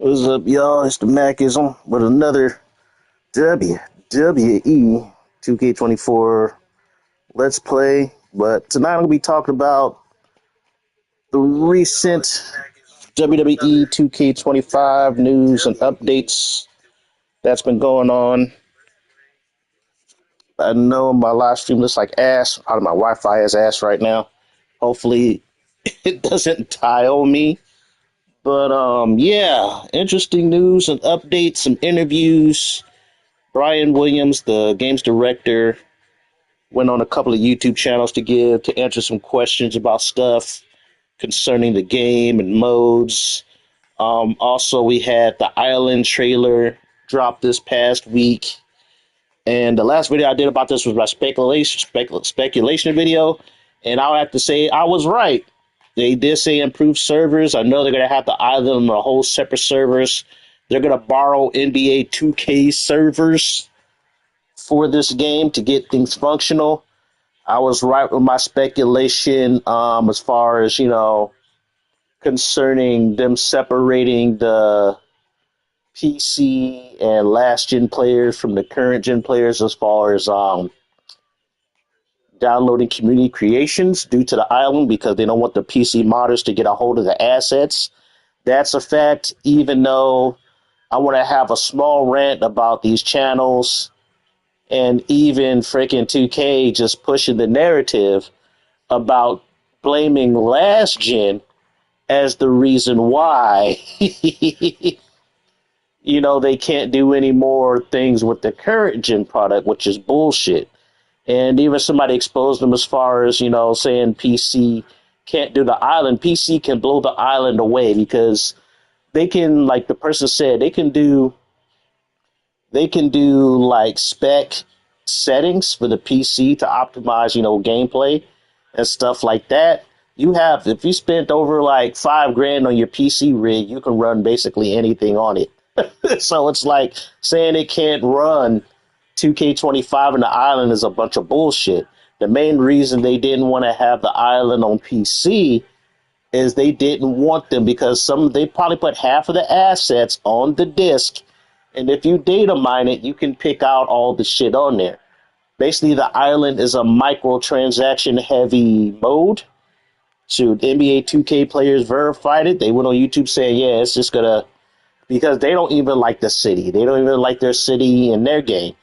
What's up, y'all? It's the Macism with another WWE 2K24 Let's Play. But tonight I'm going to be talking about the recent WWE 2K25 news and updates that's been going on. I know my live stream looks like ass. Out of my Wi-Fi is ass right now. Hopefully it doesn't tile me. But yeah, interesting news and updates, some interviews. Brian Williams, the games director, went on a couple of YouTube channels to answer some questions about stuff concerning the game and modes. Also, we had the Island trailer drop this past week, and the last video I did about this was my speculation video, and I'll have to say I was right. They did say improved servers. I know they're gonna have the island on a whole separate servers. They're gonna borrow NBA 2K servers for this game to get things functional. I was right with my speculation as far as, concerning them separating the PC and last gen players from the current gen players as far as downloading community creations due to the island because they don't want the PC modders to get a hold of the assets. That's a fact, even though I want to have a small rant about these channels and even freaking 2K just pushing the narrative about blaming last gen as the reason why they can't do any more things with the current gen product, which is bullshit. And even somebody exposed them as far as, saying PC can't do the island. PC can blow the island away because they can, like the person said, they can do like spec settings for the PC to optimize, gameplay and stuff like that. If you spent over like $5,000 on your PC rig, you can run basically anything on it. So it's like saying it can't run 2K25 in the island is a bunch of bullshit. The main reason they didn't want to have the island on PC is they didn't want them because they probably put half of the assets on the disk, and if you data mine it, you can pick out all the shit on there. Basically, the island is a microtransaction heavy mode. So NBA 2K players verified it. They went on YouTube saying, yeah, it's just gonna, because they don't even like the city. They don't even like their city in their game.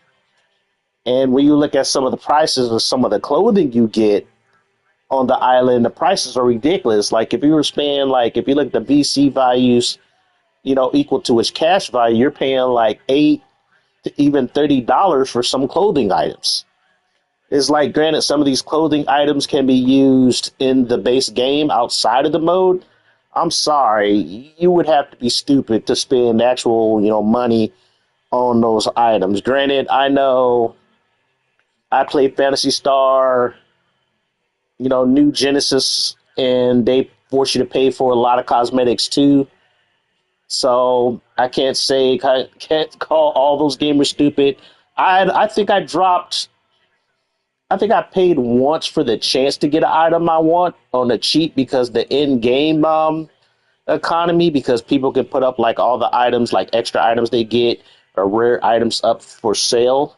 And when you look at some of the prices of some of the clothing you get on the island, the prices are ridiculous. Like if you were paying, like if you look at the VC values, equal to its cash value, you're paying like $8 to even $30 for some clothing items. It's like, granted, some of these clothing items can be used in the base game outside of the mode. I'm sorry, you would have to be stupid to spend actual, money on those items. Granted, I know I play Fantasy Star, New Genesis, and they force you to pay for a lot of cosmetics too. So I can't call all those gamers stupid. I think I paid once for the chance to get an item I want on the cheap because the in-game economy, because people can put up like all the items, like extra items they get or rare items up for sale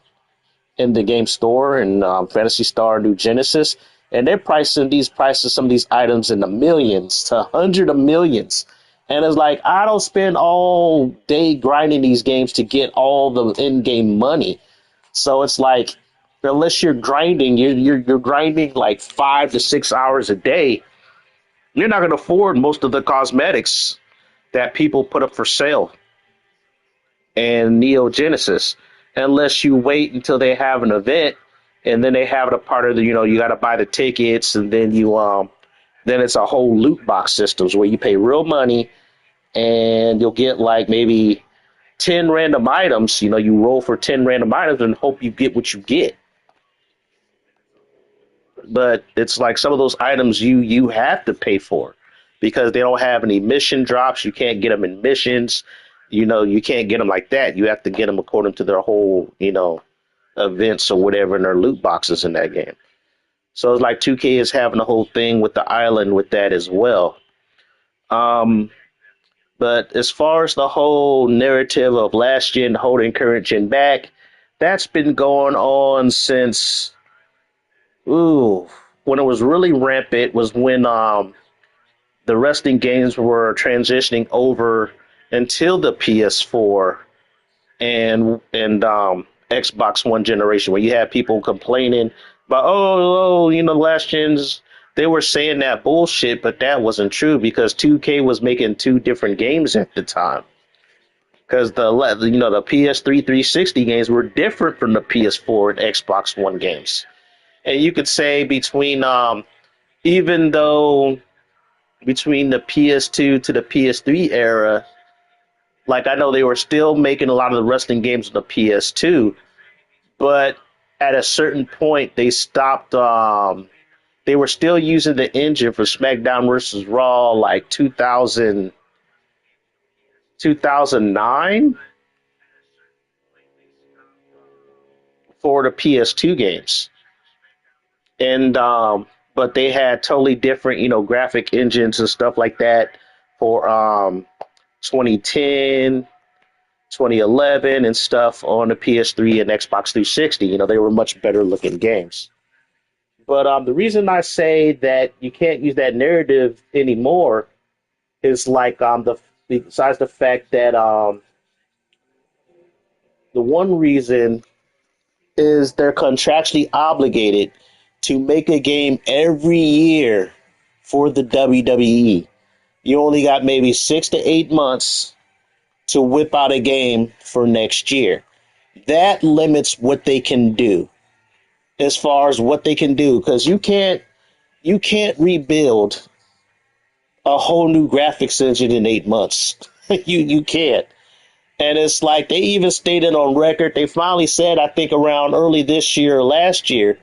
in the game store and Fantasy Star New Genesis, and they're pricing some of these items in the millions to hundred of millions, And it's like I don't spend all day grinding these games to get all the in-game money. So it's like unless you're grinding, you're grinding like 5 to 6 hours a day. You're not going to afford most of the cosmetics that people put up for sale and Neo Genesis, unless you wait until they have an event, and then they have it a part of the, you got to buy the tickets, and then then it's a whole loot box systems where you pay real money, and you'll get like maybe 10 random items. You roll for 10 random items and hope you get what you get. But it's like some of those items you have to pay for because they don't have any mission drops. You can't get them in missions. You can't get them like that. You have to get them according to their whole, events or whatever in their loot boxes in that game. So it's like 2K is having a whole thing with the island with that as well. Um, but as far as the whole narrative of last gen holding current gen back, that's been going on since when it was really rampant was when the wrestling games were transitioning over until the PS4 and Xbox One generation, where you had people complaining about last gens. They were saying that bullshit, but that wasn't true because 2K was making two different games at the time. Because the PS3 360 games were different from the PS4 and Xbox One games, and you could say even though between the PS2 to the PS3 era, like I know they were still making a lot of the wrestling games on the PS2, but at a certain point they stopped. They were still using the engine for SmackDown versus Raw, like 2009 for the PS2 games, and but they had totally different, graphic engines and stuff like that for 2010, 2011, and stuff on the PS3 and Xbox 360. They were much better looking games. But the reason I say that you can't use that narrative anymore is like besides the fact that the one reason is they're contractually obligated to make a game every year for the WWE. You only got maybe 6 to 8 months to whip out a game for next year. That limits what they can do as far as what they can do, because you can't rebuild a whole new graphics engine in 8 months. you can't. And it's like they even stated on record, they finally said, I think around early this year or last year,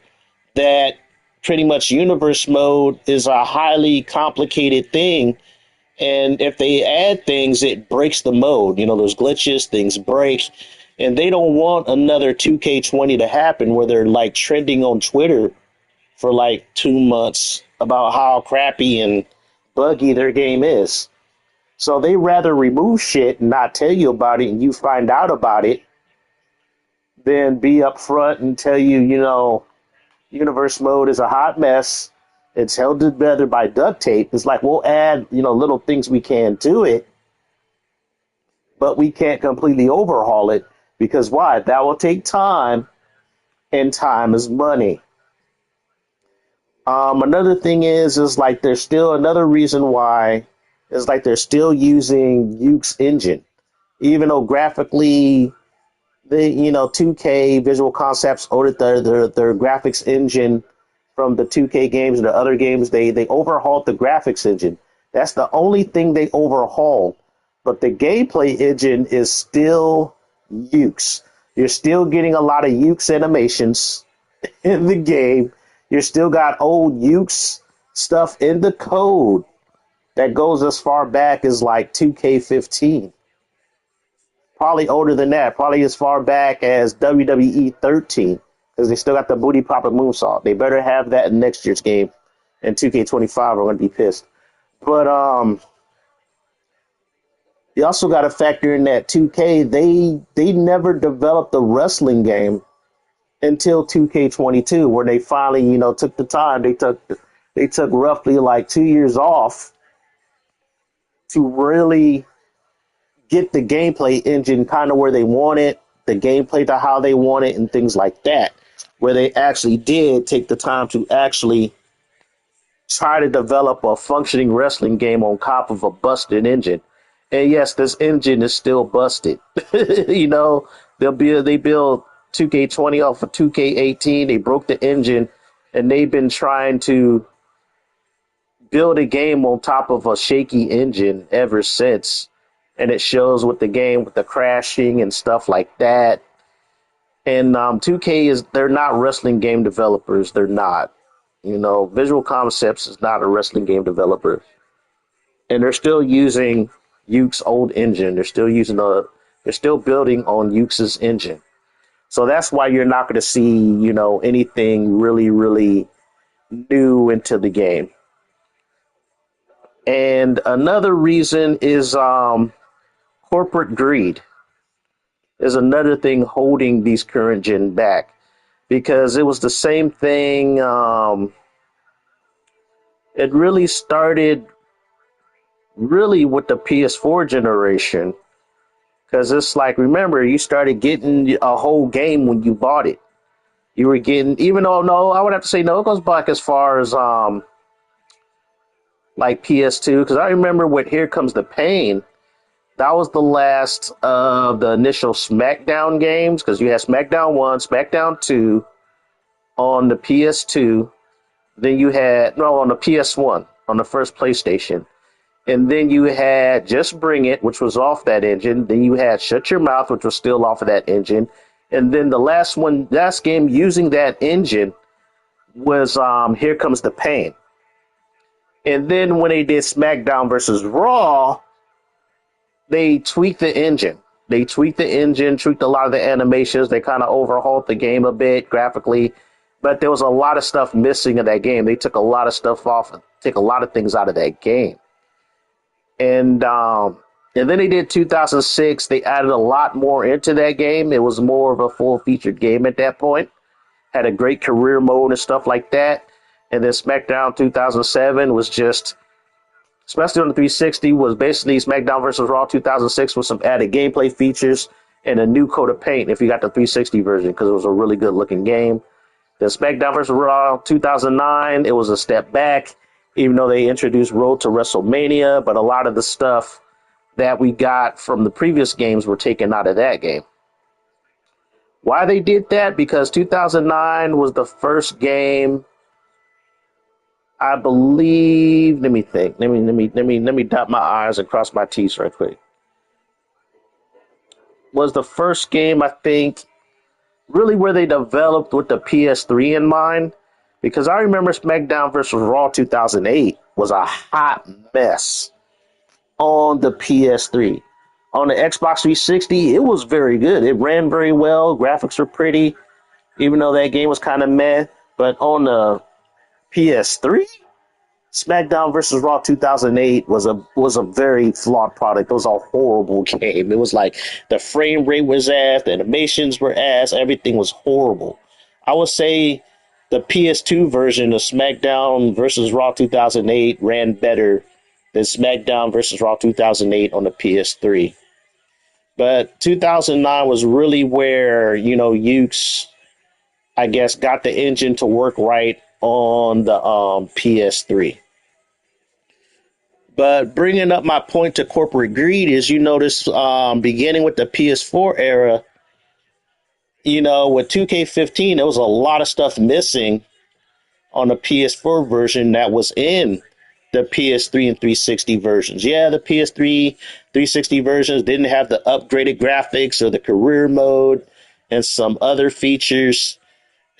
that pretty much universe mode is a highly complicated thing. And if they add things, it breaks the mode. There's glitches, things break. And they don't want another 2K20 to happen where they're like trending on Twitter for like 2 months about how crappy and buggy their game is. So they rather remove shit and not tell you about it and you find out about it than be upfront and tell you, universe mode is a hot mess. It's held together by duct tape. It's like we'll add, little things we can to it, but we can't completely overhaul it because why? That will take time, and time is money. Another thing is like there's still another reason why is like they're still using Yuke's engine, even though graphically, 2K Visual Concepts ordered their graphics engine from the 2K games and the other games. They overhauled the graphics engine. That's the only thing they overhauled. But the gameplay engine is still Yuke's. You're still getting a lot of Yuke's animations in the game. You still got old Yuke's stuff in the code that goes as far back as like 2K15. Probably older than that. Probably as far back as WWE 13. Because they still got the booty popper moonsault. They better have that in next year's game. And 2K25 are going to be pissed. But you also got to factor in that 2K, they never developed a wrestling game until 2K22, where they finally, took the time. They took roughly like 2 years off to really get the gameplay engine kind of where they want it, the gameplay to how they want it, and things like that, where they actually did take the time to actually try to develop a functioning wrestling game on top of a busted engine. And yes, this engine is still busted. you know, they build 2K20 off of 2K18. They broke the engine, and they've been trying to build a game on top of a shaky engine ever since. And it shows with the game, with the crashing and stuff like that. And 2K they're not wrestling game developers. They're not. Visual Concepts is not a wrestling game developer. And they're still using Yuke's old engine. They're still building on Yuke's engine. So that's why you're not going to see, anything really, really new into the game. And another reason is corporate greed is another thing holding these current gen back, because it was the same thing. It really started really with the PS4 generation, because it's like, remember, you started getting a whole game when you bought it. You were getting, even though, no, I would have to say no, it goes back as far as like PS2, because I remember with Here Comes the Pain, that was the last of the initial SmackDown games, because you had SmackDown 1, SmackDown 2 on the PS2. Then you had, no, on the PS1, on the first PlayStation. And then you had Just Bring It, which was off that engine. Then you had Shut Your Mouth, which was still off of that engine. And then the last game using that engine was Here Comes the Pain. And then when they did SmackDown versus Raw, they tweaked the engine. Tweaked a lot of the animations. They kind of overhauled the game a bit graphically, but there was a lot of stuff missing in that game. They took a lot of stuff off, take a lot of things out of that game. And then they did 2006. They added a lot more into that game. It was more of a full-featured game at that point. Had a great career mode and stuff like that. And then SmackDown 2007 was just, especially on the 360, was basically SmackDown versus Raw 2006 with some added gameplay features and a new coat of paint if you got the 360 version, because it was a really good looking game. The SmackDown versus Raw 2009, it was a step back, even though they introduced Road to WrestleMania, but a lot of the stuff that we got from the previous games were taken out of that game. Why they did that? Because 2009 was the first game, I believe. Let me think. Let me dot my I's and cross my T's right quick. Was the first game, I think, really where they developed with the PS3 in mind. Because I remember SmackDown vs. Raw 2008 was a hot mess on the PS3. On the Xbox 360, it was very good. It ran very well. Graphics were pretty, even though that game was kind of meh. But on the PS3, SmackDown vs. Raw 2008 was a very flawed product. It was a horrible game. It was like the frame rate was ass, the animations were ass, everything was horrible. I would say the PS2 version of SmackDown vs. Raw 2008 ran better than SmackDown vs. Raw 2008 on the PS3. But 2009 was really where, Ukes, I guess, got the engine to work right on the PS3. But bringing up my point to corporate greed is, you notice, beginning with the PS4 era, with 2K15, there was a lot of stuff missing on the PS4 version that was in the PS3 and 360 versions. Yeah, the PS3 360 versions didn't have the upgraded graphics or the career mode and some other features.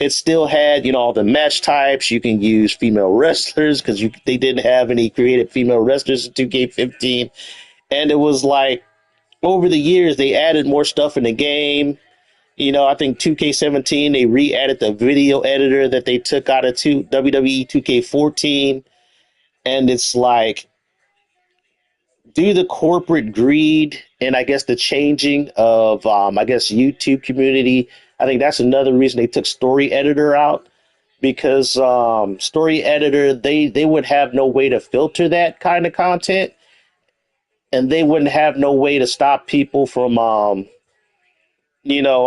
It still had, all the match types. You can use female wrestlers because they didn't have any creative female wrestlers in 2K15. And it was like, over the years, they added more stuff in the game. I think 2K17, they re-added the video editor that they took out of WWE 2K14. And it's like, due to corporate greed and I guess the changing of, YouTube community, I think that's another reason they took Story Editor out, because Story Editor, they would have no way to filter that kind of content. and they wouldn't have no way to stop people from I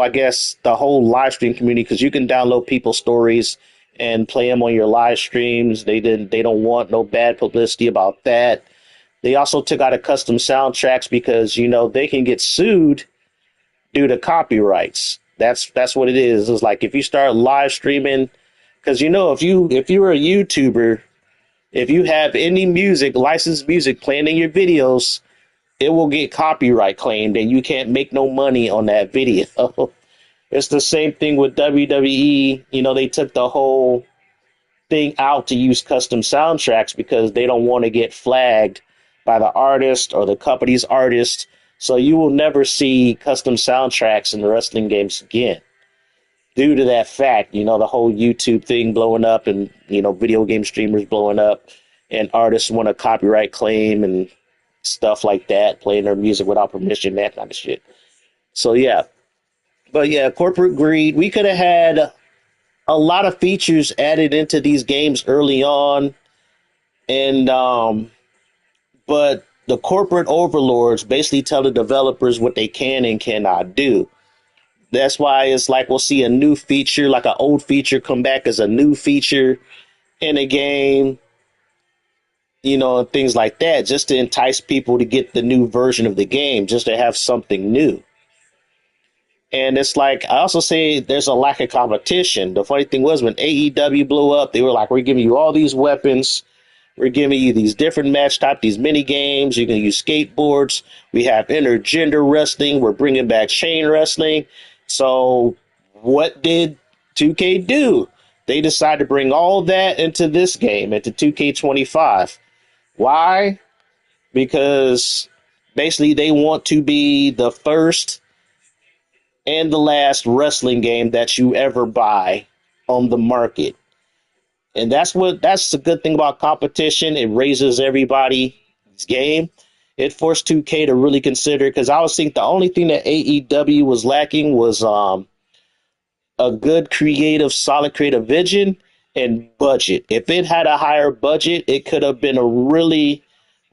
guess the whole live stream community, because you can download people's stories and play them on your live streams. They don't want no bad publicity about that. They also took out a custom soundtracks because they can get sued due to copyrights. That's what it is. It's like if you start live streaming, because if you're a YouTuber, if you have any music, licensed music playing in your videos, it will get copyright claimed and you can't make no money on that video. It's the same thing with WWE. They took the whole thing out to use custom soundtracks because they don't want to get flagged by the artist or the company's artist. So you will never see custom soundtracks in the wrestling games again due to that fact. The whole YouTube thing blowing up and, video game streamers blowing up and artists want a copyright claim and stuff like that, playing their music without permission, that kind of shit. So, yeah. But, yeah, corporate greed. We could have had a lot of features added into these games early on. And, but the corporate overlords basically tell the developers what they can and cannot do. That's why it's like we'll see a new feature, like an old feature come back as a new feature in a game, and things like that, just to entice people to get the new version of the game, just to have something new. And it's like, I also say there's a lack of competition. The funny thing was when AEW blew up, they were like, we're giving you all these weapons. We're giving you these different match types, these mini games. You can use skateboards. We have intergender wrestling. We're bringing back chain wrestling. So what did 2K do? They decided to bring all that into this game, into 2K25. Why? Because basically they want to be the first and the last wrestling game that you ever buy on the market. And that's the good thing about competition. It raises everybody's game. It forced 2K to really consider, because I was thinking the only thing that AEW was lacking was a good solid creative vision and budget. If it had a higher budget, it could have been a really,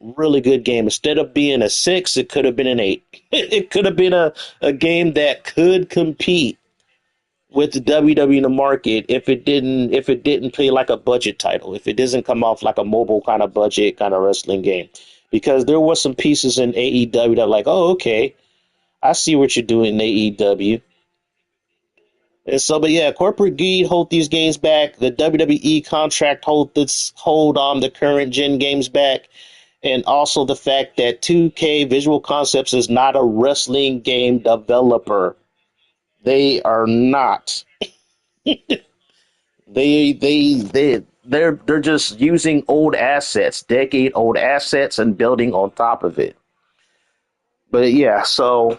really good game. Instead of being a 6, it could have been an 8. It could have been a game that could compete with the WWE in the market if it didn't play like a budget title, if it doesn't come off like a mobile kind of budget kind of wrestling game. Because there was some pieces in AEW that were like, oh, okay, I see what you're doing in AEW. And so, but yeah, corporate greed hold these games back. The WWE contract hold the current gen games back. And also the fact that 2K Visual Concepts is not a wrestling game developer. They are not. They're just using old assets, decade old assets, and building on top of it. But yeah, so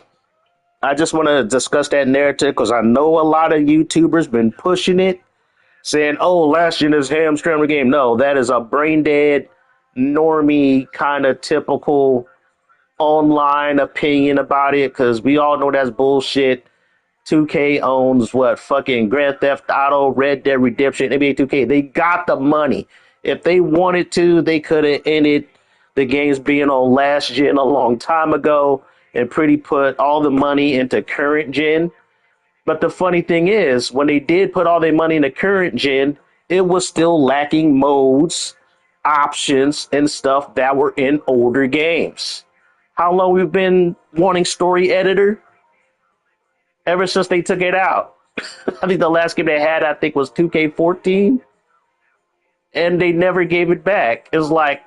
I just want to discuss that narrative because I know a lot of YouTubers been pushing it, saying, "Oh, last gen is hamstring the game." No, that is a brain dead, normie kind of typical online opinion about it, because we all know that's bullshit. 2K owns what? Fucking Grand Theft Auto, Red Dead Redemption, NBA 2K. They got the money. If they wanted to, they could have ended the games being on last gen a long time ago and pretty put all the money into current gen. But the funny thing is, when they did put all their money into current gen, it was still lacking modes, options, and stuff that were in older games. How long we've been wanting story editor? Ever since they took it out. I think the last game they had, I think, was 2K14, and they never gave it back. It's like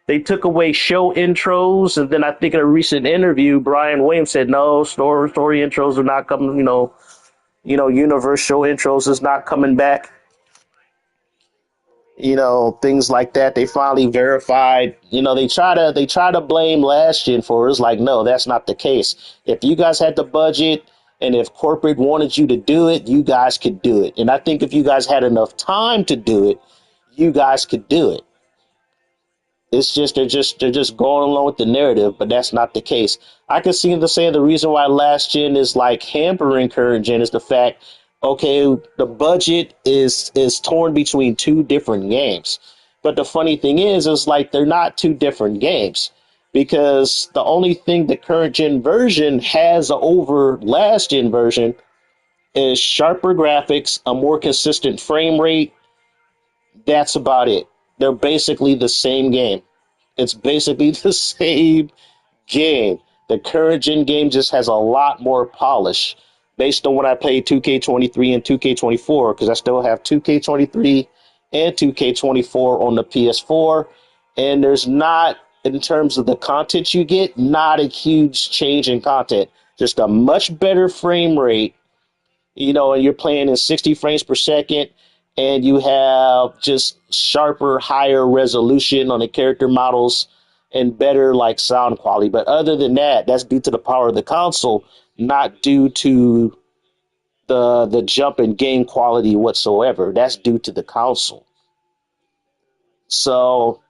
they took away show intros, and then I think in a recent interview, Brian Williams said, no, story intros are not coming, universe show intros is not coming back. Things like that. They finally verified. They try to blame last gen for it. It's like, no, that's not the case. If you guys had the budget and if corporate wanted you to do it, you guys could do it. And I think if you guys had enough time to do it, you guys could do it. It's just they're just going along with the narrative, but that's not the case. I can see the saying the reason why last gen is like hampering current gen is the fact, okay, the budget is torn between two different games. But the funny thing is like they're not two different games, because the only thing the current gen version has over last gen version is sharper graphics, a more consistent frame rate. That's about it. They're basically the same game. It's basically the same game. The current gen game just has a lot more polish based on when I played 2K23 and 2K24, because I still have 2K23 and 2K24 on the PS4. And there's not, in terms of the content you get, not a huge change in content. Just a much better frame rate, and you're playing in 60 frames per second, and you have just sharper, higher resolution on the character models and better like sound quality. But other than that, that's due to the power of the console, not due to the jump in game quality whatsoever. That's due to the console. So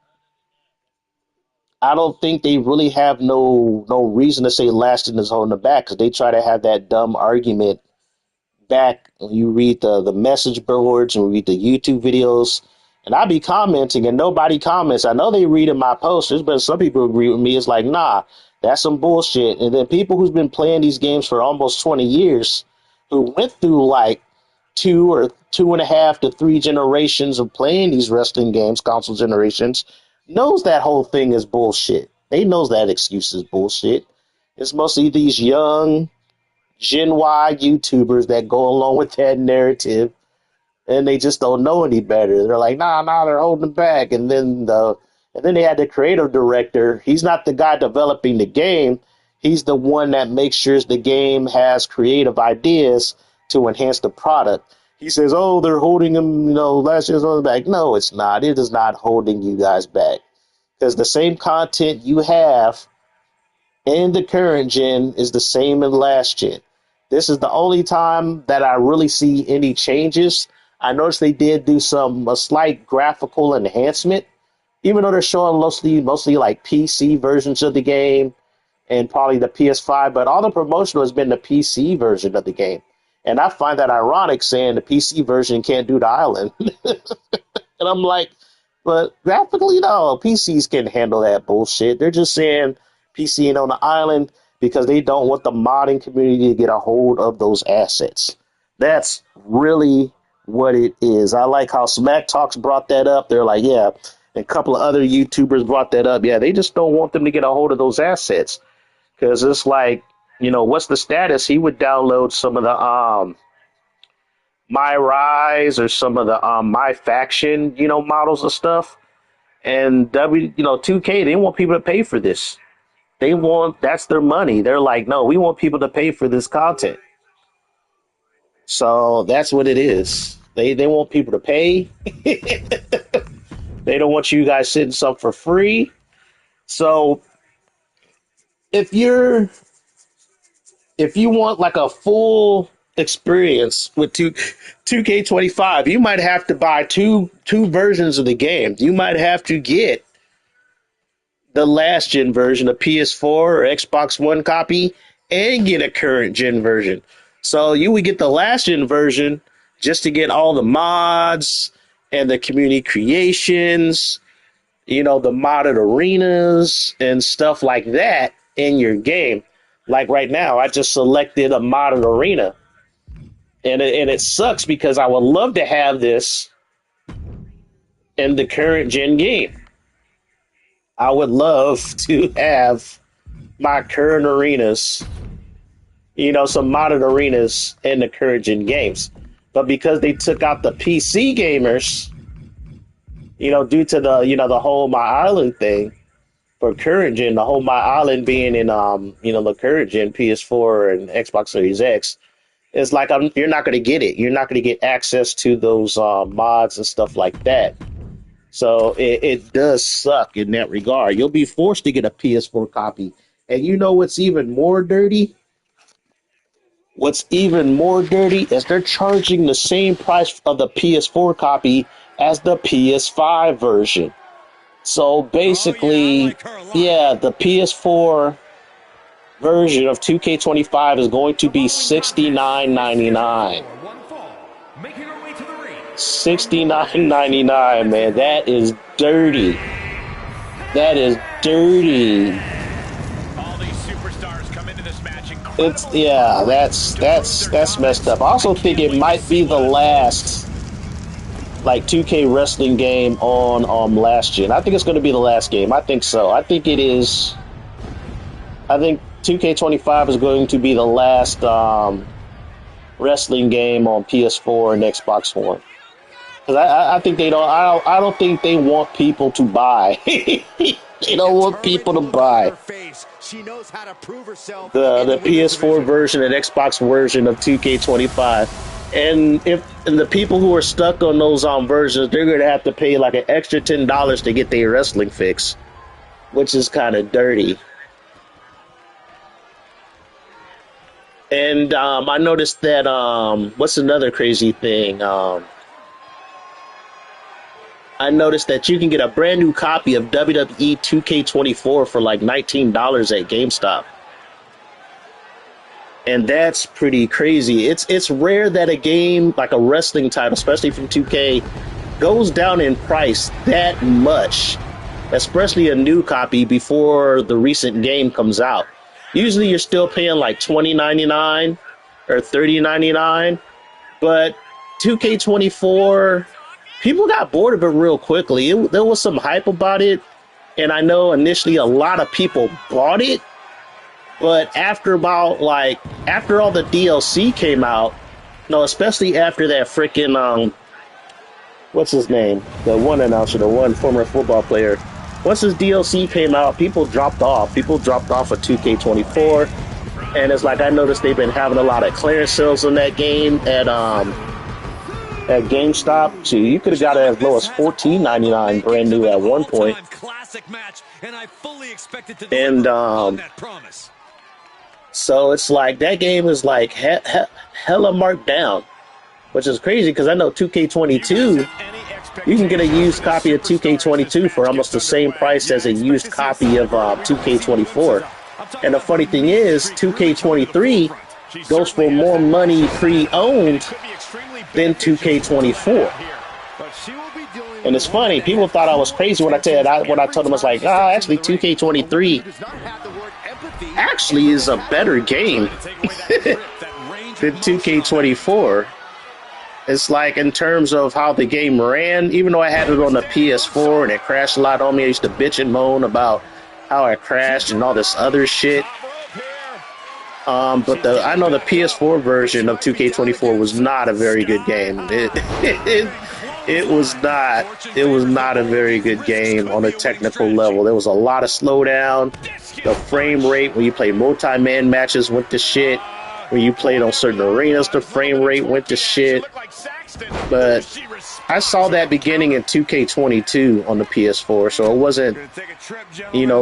I don't think they really have no reason to say Last is holding them back, because they try to have that dumb argument back. You read the message boards and read the YouTube videos, and I be commenting and nobody comments. I know they read in my posts, but some people agree with me. It's like, nah, that's some bullshit. And then people who's been playing these games for almost 20 years, who went through like 2.5 to 3 generations of playing these wrestling games, console generations, knows that whole thing is bullshit. They knows that excuse is bullshit. It's mostly these young Gen Y YouTubers that go along with that narrative, and they just don't know any better. They're like, nah, they're holding back. And then they had the creative director. He's not the guy developing the game. He's the one that makes sure the game has creative ideas to enhance the product. He says, oh, they're holding him, last year's holding back. No, it's not. It is not holding you guys back. Because the same content you have in the current gen is the same in last gen. This is the only time that I really see any changes. I noticed they did do a slight graphical enhancement, even though they're showing mostly like PC versions of the game and probably the PS5, but all the promotional has been the PC version of the game. And I find that ironic, saying the PC version can't do the island. And I'm like, but graphically, no, PCs can handle that bullshit. They're just saying PC ain't on the island because they don't want the modding community to get a hold of those assets. That's really what it is. I like how Smack Talks brought that up. They're like, yeah, and a couple of other YouTubers brought that up. Yeah, they just don't want them to get a hold of those assets, because it's like, what's the status? He would download some of the My Rise or some of the My Faction, models and stuff. And 2K, they want people to pay for this. That's their money. They're like, no, we want people to pay for this content. So that's what it is. They want people to pay. They don't want you guys sitting something for free. So if you want like a full experience with 2K25, you might have to buy two versions of the game. You might have to get the last gen version, a PS4 or Xbox One copy, and get a current gen version. So you would get the last gen version just to get all the mods and the community creations, the modded arenas and stuff like that in your game. Like right now, I just selected a modded arena, and it sucks because I would love to have this in the current gen game. I would love to have my current arenas, some modded arenas in the current gen games. But because they took out the PC gamers, due to the whole My Island thing for current gen, the whole My Island being in, the current gen PS4 and Xbox Series X, it's like you're not going to get it. You're not going to get access to those mods and stuff like that. So it does suck in that regard. You'll be forced to get a PS4 copy. And you know what's even more dirty? What's even more dirty is they're charging the same price of the PS4 copy as the PS5 version. So basically, the PS4 version of 2K25 is going to be $69.99. $69.99, man. That is dirty. That is dirty. It's yeah, that's messed up. I also think it might be the last like 2K wrestling game on last gen. I think it's going to be the last game. I think so. I think it is. I think 2K25 is going to be the last wrestling game on PS4 and Xbox One. Because I think they don't. I don't think they want people to buy. They don't want people to buy the PS4 version and Xbox version of 2K25. And the people who are stuck on those versions, they're going to have to pay like an extra $10 to get their wrestling fix, which is kind of dirty. And I noticed that what's another crazy thing? I noticed that you can get a brand new copy of WWE 2K24 for like $19 at GameStop. And that's pretty crazy. It's rare that a game like a wrestling title, especially from 2K, goes down in price that much, especially a new copy before the recent game comes out. Usually you're still paying like $20.99 or $30.99, but 2K24, people got bored of it real quickly. There was some hype about it, and I know initially a lot of people bought it, but after all the DLC came out, no, especially after that freaking what's his name? The one announcer, the one former football player. Once his DLC came out, people dropped off. People dropped off of 2K24, and it's like I noticed they've been having a lot of clearance sales on that game at GameStop. So you could have got it as low as $14.99 brand new at one point. And so it's like that game is like hella marked down, which is crazy because I know 2K22. You can get a used copy of 2K22 for almost the same price as a used copy of 2K24. And the funny thing is, 2K23 goes for more money pre-owned than 2K24. And it's funny, people thought I was crazy when I told them, I was like, actually 2K23 actually is a better game than 2K24. It's like in terms of how the game ran, even though I had it on the PS4 and it crashed a lot on me, I used to bitch and moan about how it crashed and all this other shit. But I know the PS4 version of 2K24 was not a very good game. It was not a very good game on a technical level. There was a lot of slowdown. The frame rate when you play multi-man matches went to shit. When you played on certain arenas, the frame rate went to shit. But I saw that beginning in 2K22 on the PS4, so it wasn't,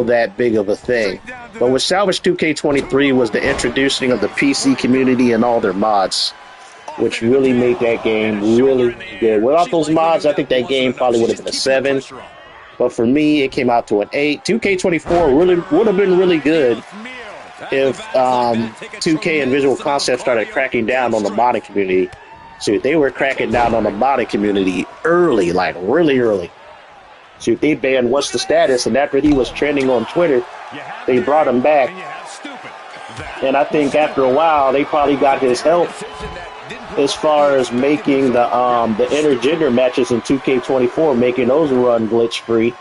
that big of a thing. But what salvaged 2K23 was the introducing of the PC community and all their mods, which really made that game really good. Without those mods, I think that game probably would have been a 7. But for me, it came out to an 8. 2K24 really would have been really good if 2K and Visual Concepts started cracking down on the modding community. So they were cracking down on the modding community early, like really early. So they banned What's the Status, and after he was trending on Twitter, they brought him back. And I think after a while, they probably got his help as far as making the intergender matches in 2K24, making those run glitch free.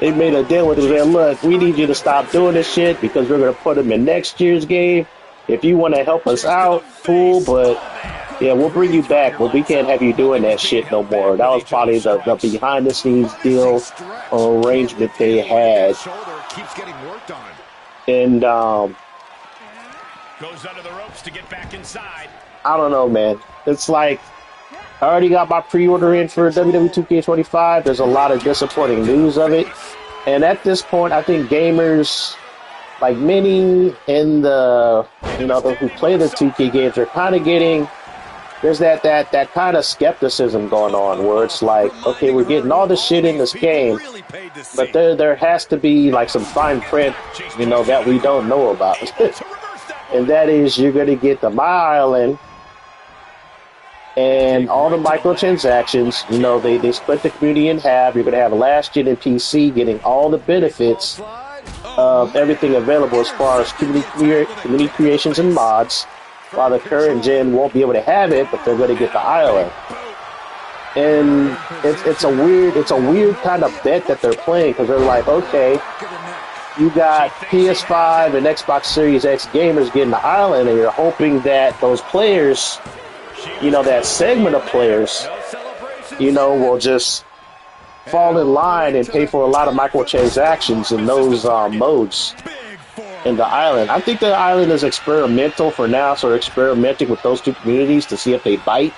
They made a deal with him saying, look, we need you to stop doing this shit because we're going to put them in next year's game. If you want to help us out, cool, but yeah, we'll bring you back, but we can't have you doing that shit no more. That was probably the behind-the-scenes deal or arrangement they had. And goes under the ropes to get back inside. I don't know, man. It's like I already got my pre-order in for WWE 2K25. There's a lot of disappointing news of it. And at this point, I think gamers, like many in the, who play the 2K games, are kind of getting, there's that kind of skepticism going on where it's like, okay, we're getting all this shit in this game, but there has to be like some fine print, that we don't know about. And that is, you're going to get the My Island and all the microtransactions. They split the community in half. You're going to have last gen and PC getting all the benefits of everything available as far as community creations and mods, while the current gen won't be able to have it, but they're going to get the island. And it's a weird kind of bet that they're playing, because they're like, okay, you got PS5 and Xbox Series X gamers getting the island, and you're hoping that those players, that segment of players, will just fall in line and pay for a lot of microtransactions in those modes in the island. I think the island is experimental for now, so they're experimenting with those two communities to see if they bite.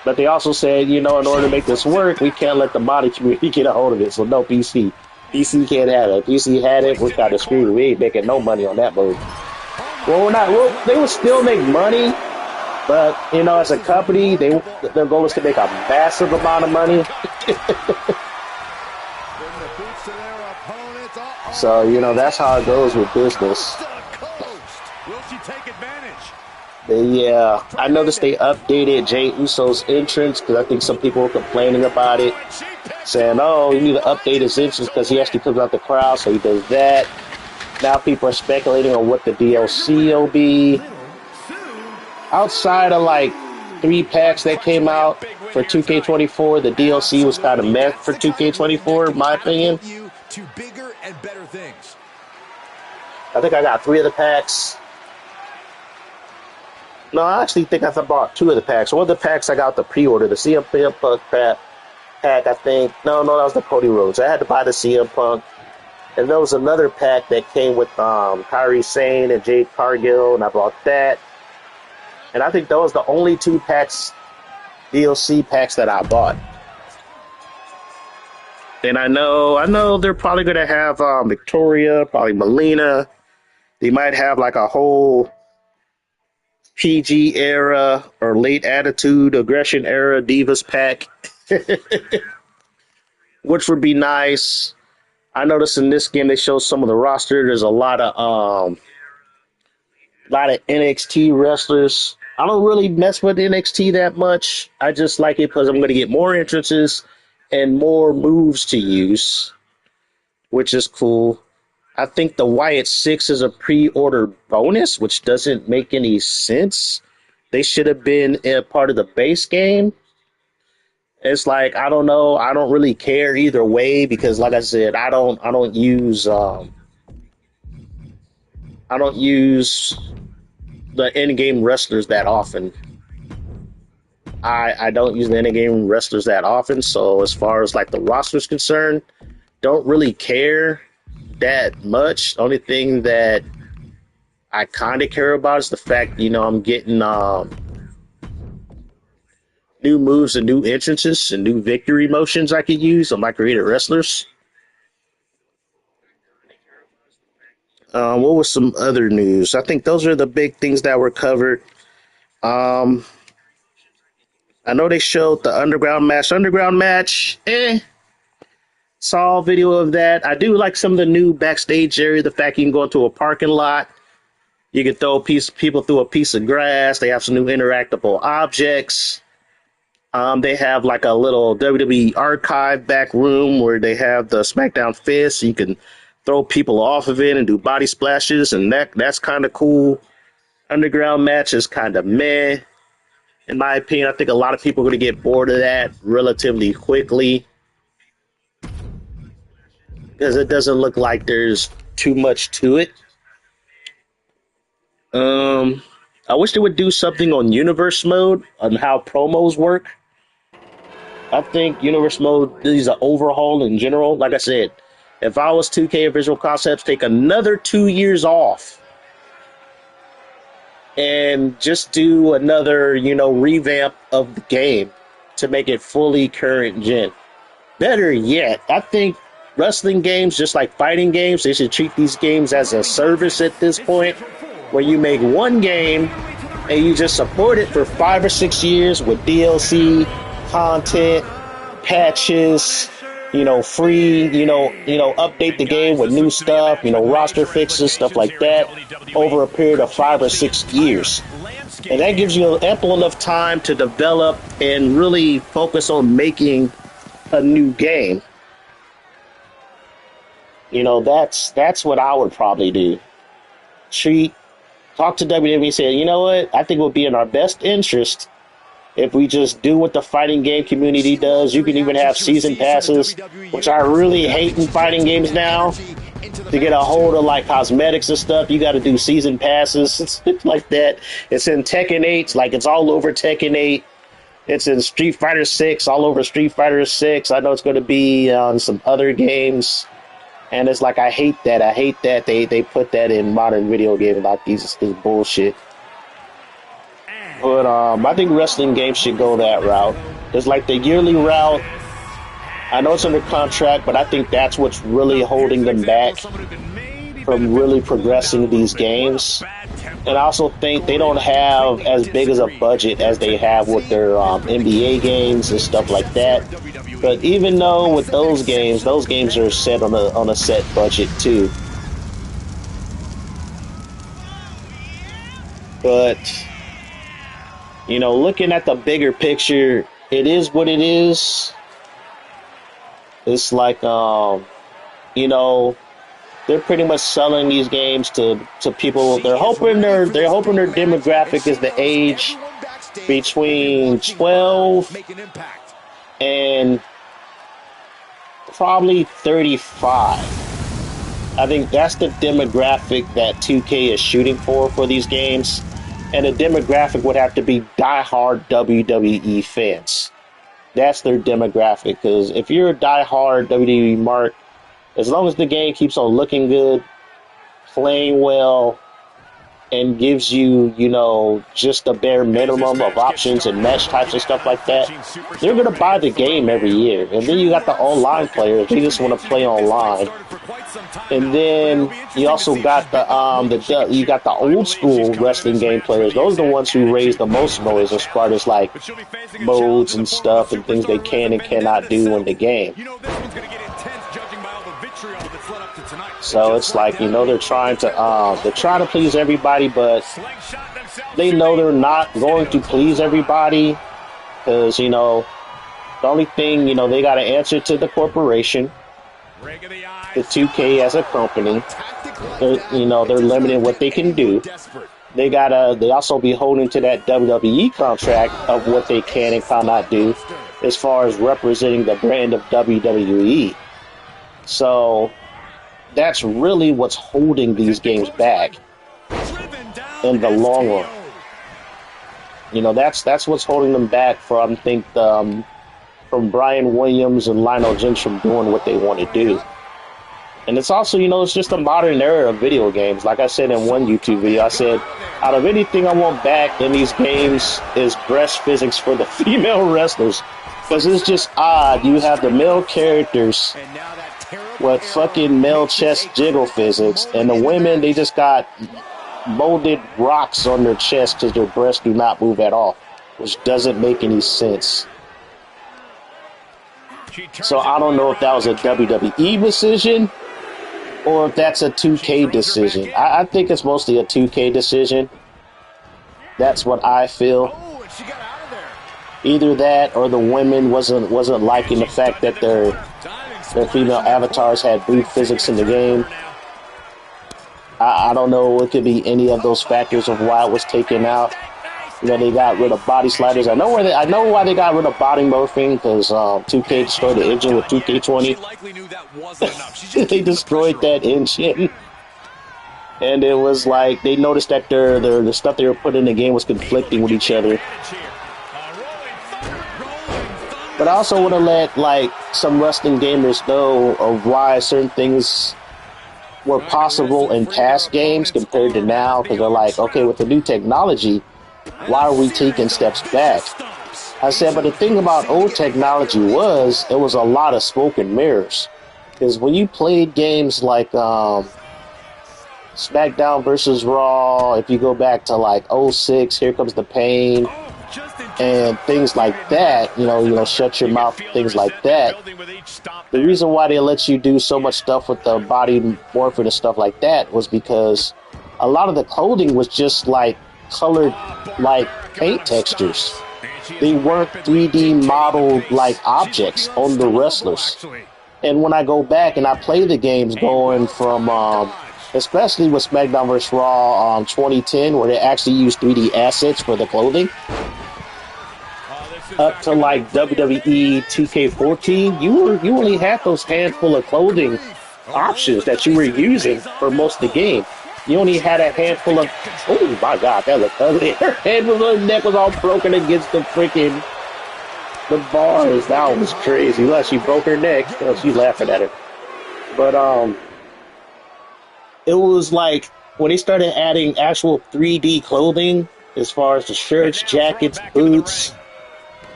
But they also said, in order to make this work, we can't let the modding community get a hold of it. So no PC. PC can't have it. If PC had it, we're kind of screwed. We ain't making no money on that mode. Well, we're not. Well, they will still make money, but as a company, their goal is to make a massive amount of money. So that's how it goes with business. But yeah, I noticed they updated Jey Uso's entrance because I think some people were complaining about it, saying, "Oh, you need to update his entrance because he actually comes out the crowd." So he does that. Now people are speculating on what the DLC will be. Outside of like 3 packs that came out for 2K24, the DLC was kind of meh for 2K24, in my opinion. I think I got 3 of the packs. No, I actually think I bought 2 of the packs. One of the packs I got the pre-order, the CM Punk pack, I think. No, that was the Cody Rhodes. I had to buy the CM Punk. And there was another pack that came with Kairi Sane and Jade Cargill, and I bought that. And I think those were the only 2 packs, DLC packs that I bought. And I know they're probably going to have Victoria, probably Melina. They might have like a whole PG era or late attitude aggression era Divas pack, which would be nice. I noticed in this game they show some of the roster. There's a lot of NXT wrestlers. I don't really mess with NXT that much. I just like it because I'm going to get more entrances and more moves to use, which is cool. I think the Wyatt 6 is a pre-order bonus, which doesn't make any sense. They should have been a part of the base game. It's like, I don't know. I don't really care either way because, like I said, I don't use the in-game wrestlers that often. I don't use the in-game wrestlers that often. So as far as like the roster's concerned, don't really care that much. The only thing that I kind of care about is the fact, I'm getting new moves and new entrances and new victory motions I could use on my created wrestlers. What was some other news? I think those are the big things that were covered. I know they showed the Underground match. Saw a video of that. I do like some of the new backstage area. The fact you can go into a parking lot. You can throw people through a piece of grass. They have some new interactable objects. They have like a little WWE archive back room where they have the SmackDown fist. So you can throw people off of it and do body splashes, and that's kind of cool. Underground match is kind of meh. In my opinion, I think a lot of people are going to get bored of that relatively quickly because it doesn't look like there's too much to it. I wish they would do something on Universe Mode on how promos work. I think Universe Mode needs an overhaul in general. Like I said, if I was 2K or Visual Concepts, take another 2 years off and just do another, revamp of the game to make it fully current gen. Better yet, I think wrestling games, just like fighting games, they should treat these games as a service at this point, where you make one game and you just support it for 5 or 6 years with DLC, content, patches, free, update the game with new stuff, roster fixes, stuff like that, over a period of 5 or 6 years. And that gives you ample enough time to develop and really focus on making a new game. That's what I would probably do. Talk to WWE and say, you know what? I think it would be in our best interest if we just do what the fighting game community does. You can even have season passes, which I really hate in fighting games now. To get a hold of like cosmetics and stuff, you got to do season passes. It's like that. It's in Tekken 8, like it's all over Tekken 8. It's in Street Fighter 6, all over Street Fighter 6. I know it's going to be on some other games. And it's like, I hate that. I hate that they put that in modern video games. Like, this bullshit. But I think wrestling games should go that route. It's like the yearly route. I know it's under contract, but I think that's what's really holding them back from really progressing these games. And I also think they don't have as big as a budget as they have with their NBA games and stuff like that. But even though with those games are set on a set budget too. But looking at the bigger picture, it is what it is. It's like they're pretty much selling these games to people. They're hoping their demographic is the age between 12 and probably 35. I think that's the demographic that 2K is shooting for these games. And the demographic would have to be diehard WWE fans. That's their demographic. Because if you're a diehard WWE mark, as long as the game keeps on looking good, playing well, and gives you, just a bare minimum of options and match types and stuff like that, they're going to buy the game every year. And then you got the online players. They just want to play online. And then you also got the old school wrestling game players. Those are the ones who raise the most noise as far as like modes and stuff and things they can and cannot do in the game. So it's like, they're trying to please everybody, but they know they're not going to please everybody because, the only thing, they got to answer to the corporation, the 2K as a company. They're limited what they can do. They also be holding to that WWE contract of what they can and cannot do as far as representing the brand of WWE. So that's really what's holding these games back in the long run. That's what's holding them back from Brian Williams and Lionel James from doing what they want to do. And it's also, it's just a modern era of video games. Like I said in one YouTube video, I said, out of anything I want back in these games is breast physics for the female wrestlers. Because it's just odd. You have the male characters with fucking male chest jiggle physics, and the women, they just got molded rocks on their chest because their breasts do not move at all, which doesn't make any sense. So I don't know if that was a WWE decision or if that's a 2K decision. I think it's mostly a 2K decision. That's what I feel. Either that or the women wasn't liking the fact that their female avatars had boob physics in the game. I don't know. It could be any of those factors of why it was taken out. They got rid of body sliders. I know why they got rid of body morphing, because 2K destroyed the engine with 2K20. They destroyed that engine. And it was like they noticed that the stuff they were putting in the game was conflicting with each other. But I also want to let some wrestling gamers know of why certain things were possible in past games compared to now, because they're like, okay, with the new technology, why are we taking steps back? I said, but the thing about old technology was it was a lot of smoke and mirrors. Because when you played games like SmackDown versus Raw, if you go back to '06, Here Comes the Pain, and things like that, Shut Your Mouth, things like that. The reason why they let you do so much stuff with the body morphing and stuff like that was because a lot of the clothing was just colored paint textures. They weren't 3D modeled objects on the wrestlers. And when I go back and I play the games going from, especially with SmackDown vs. Raw 2010, where they actually used 3D assets for the clothing, up to like WWE 2K14, you only had those handful of clothing options that you were using for most of the game. You only had a handful of. Oh my God, that looked ugly. Her head was, her neck was all broken against the freaking the bars. That was crazy. Unless she broke her neck, she's laughing at her. But it was like when they started adding actual 3D clothing, as far as the shirts, jackets, boots,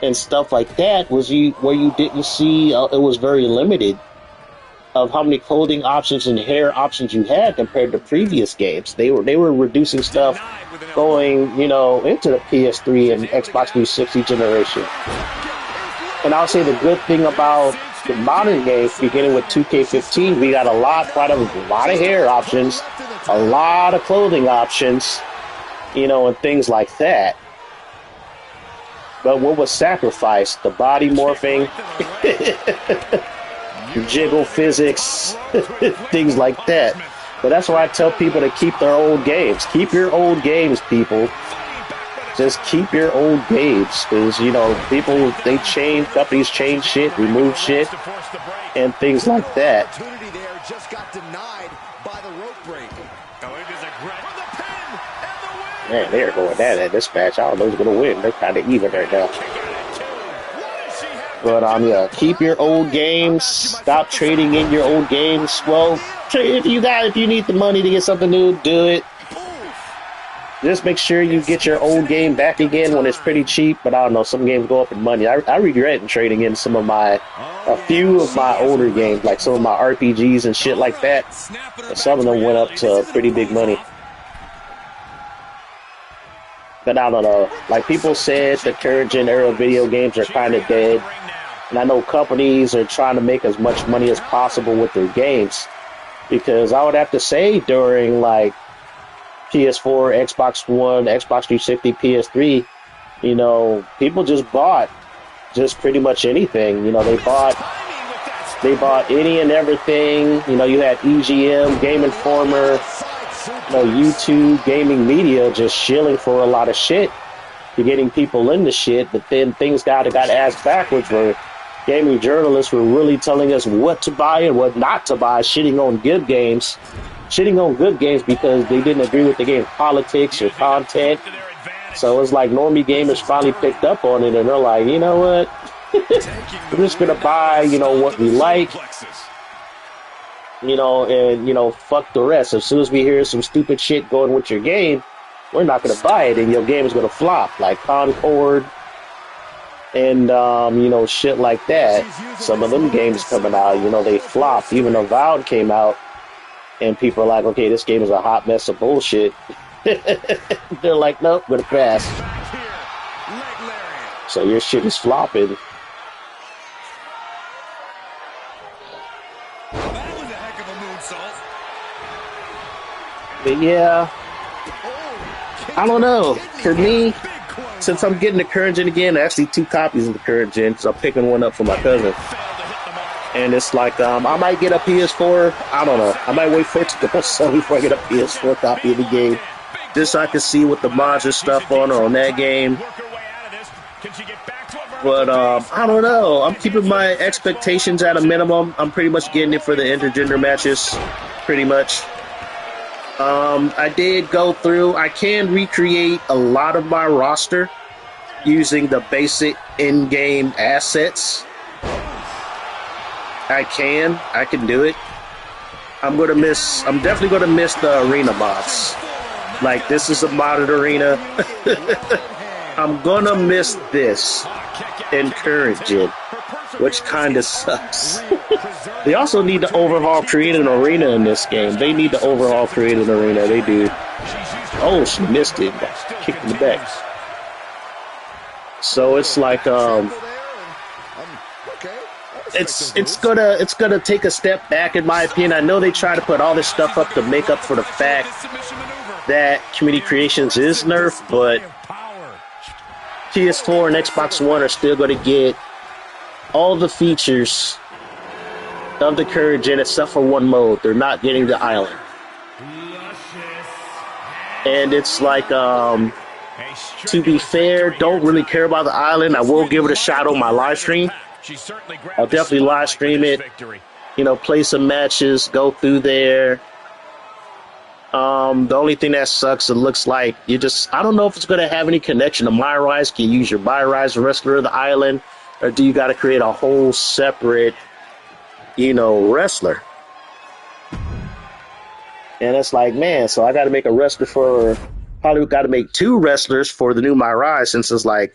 and stuff like that, was where you didn't see. It was very limited of how many clothing options and hair options you had compared to previous games. They were reducing stuff going, into the PS3 and Xbox 360 generation. And I'll say the good thing about the modern games, beginning with 2K15, we got a lot of hair options, a lot of clothing options, and things like that. But what was sacrificed? The body morphing, jiggle physics, things like that. But that's why I tell people to keep their old games. Keep your old games, people. Just keep your old games. Because, people, they change, companies change shit, remove shit, and things like that. Man, they're going at this match. I don't know who's going to win. They're kind of even right now. But yeah, keep your old games. Stop trading in your old games. Well, if you need the money to get something new, do it. Just make sure you get your old game back again when it's pretty cheap. But I don't know, some games go up in money. I regret trading in a few of my older games, like some of my RPGs and shit like that. And some of them went up to pretty big money. But I don't know. Like people said, the current gen era video games are kind of dead. And I know companies are trying to make as much money as possible with their games. Because I would have to say during like PS4, Xbox One, Xbox 360, PS3, people just bought just pretty much anything. They bought any and everything. You had EGM, Game Informer, YouTube, gaming media just shilling for a lot of shit. You're getting people into shit, but then things got ass backwards where gaming journalists were really telling us what to buy and what not to buy, shitting on good games because they didn't agree with the game's politics or content. So it's like normie gamers finally picked up on it and they're like, you know what? We're just gonna buy, what we like. And fuck the rest. As soon as we hear some stupid shit going with your game, we're not gonna buy it and your game is gonna flop, like Concord and shit like that. Some of them games coming out, they flopped. Even Avowed came out and people are like, okay, this game is a hot mess of bullshit. They're like, nope, gonna pass. So your shit is flopping. But yeah, I don't know. For me, since I'm getting the current gen again, actually 2 copies of the current gen, because I'm picking one up for my cousin. And it's like, I might get a PS4. I don't know. I might wait for it to go so before I get a PS4 copy of the game. Just so I can see what the mods and stuff on that game. But I don't know. I'm keeping my expectations at a minimum. I'm pretty much getting it for the intergender matches. Pretty much. I did go through. I can recreate a lot of my roster using the basic in-game assets. I can do it. I'm definitely gonna miss the arena mods. Like, this is a modded arena. I'm gonna miss this in current gen, which kinda sucks. They also need to overhaul create an arena in this game. They need to overhaul create an arena. They do. Oh, she missed it. Kicked in the back. So it's like it's gonna take a step back in my opinion. I know they try to put all this stuff up to make up for the fact that Community Creations is nerfed, but PS4 and Xbox One are still gonna get all the features of the current gen except for one mode. They're not getting the island. And it's like, to be fair, don't really care about the island. I will give it a shot on my live stream. I'll definitely live stream it, play some matches, go through there. The only thing that sucks, it looks like I don't know if it's going to have any connection to My Rise. Can you use your My Rise wrestler of the island, or do you got to create a whole separate, wrestler? And it's like, man, so I got to make a wrestler probably got to make 2 wrestlers for the new My Rise, since it's like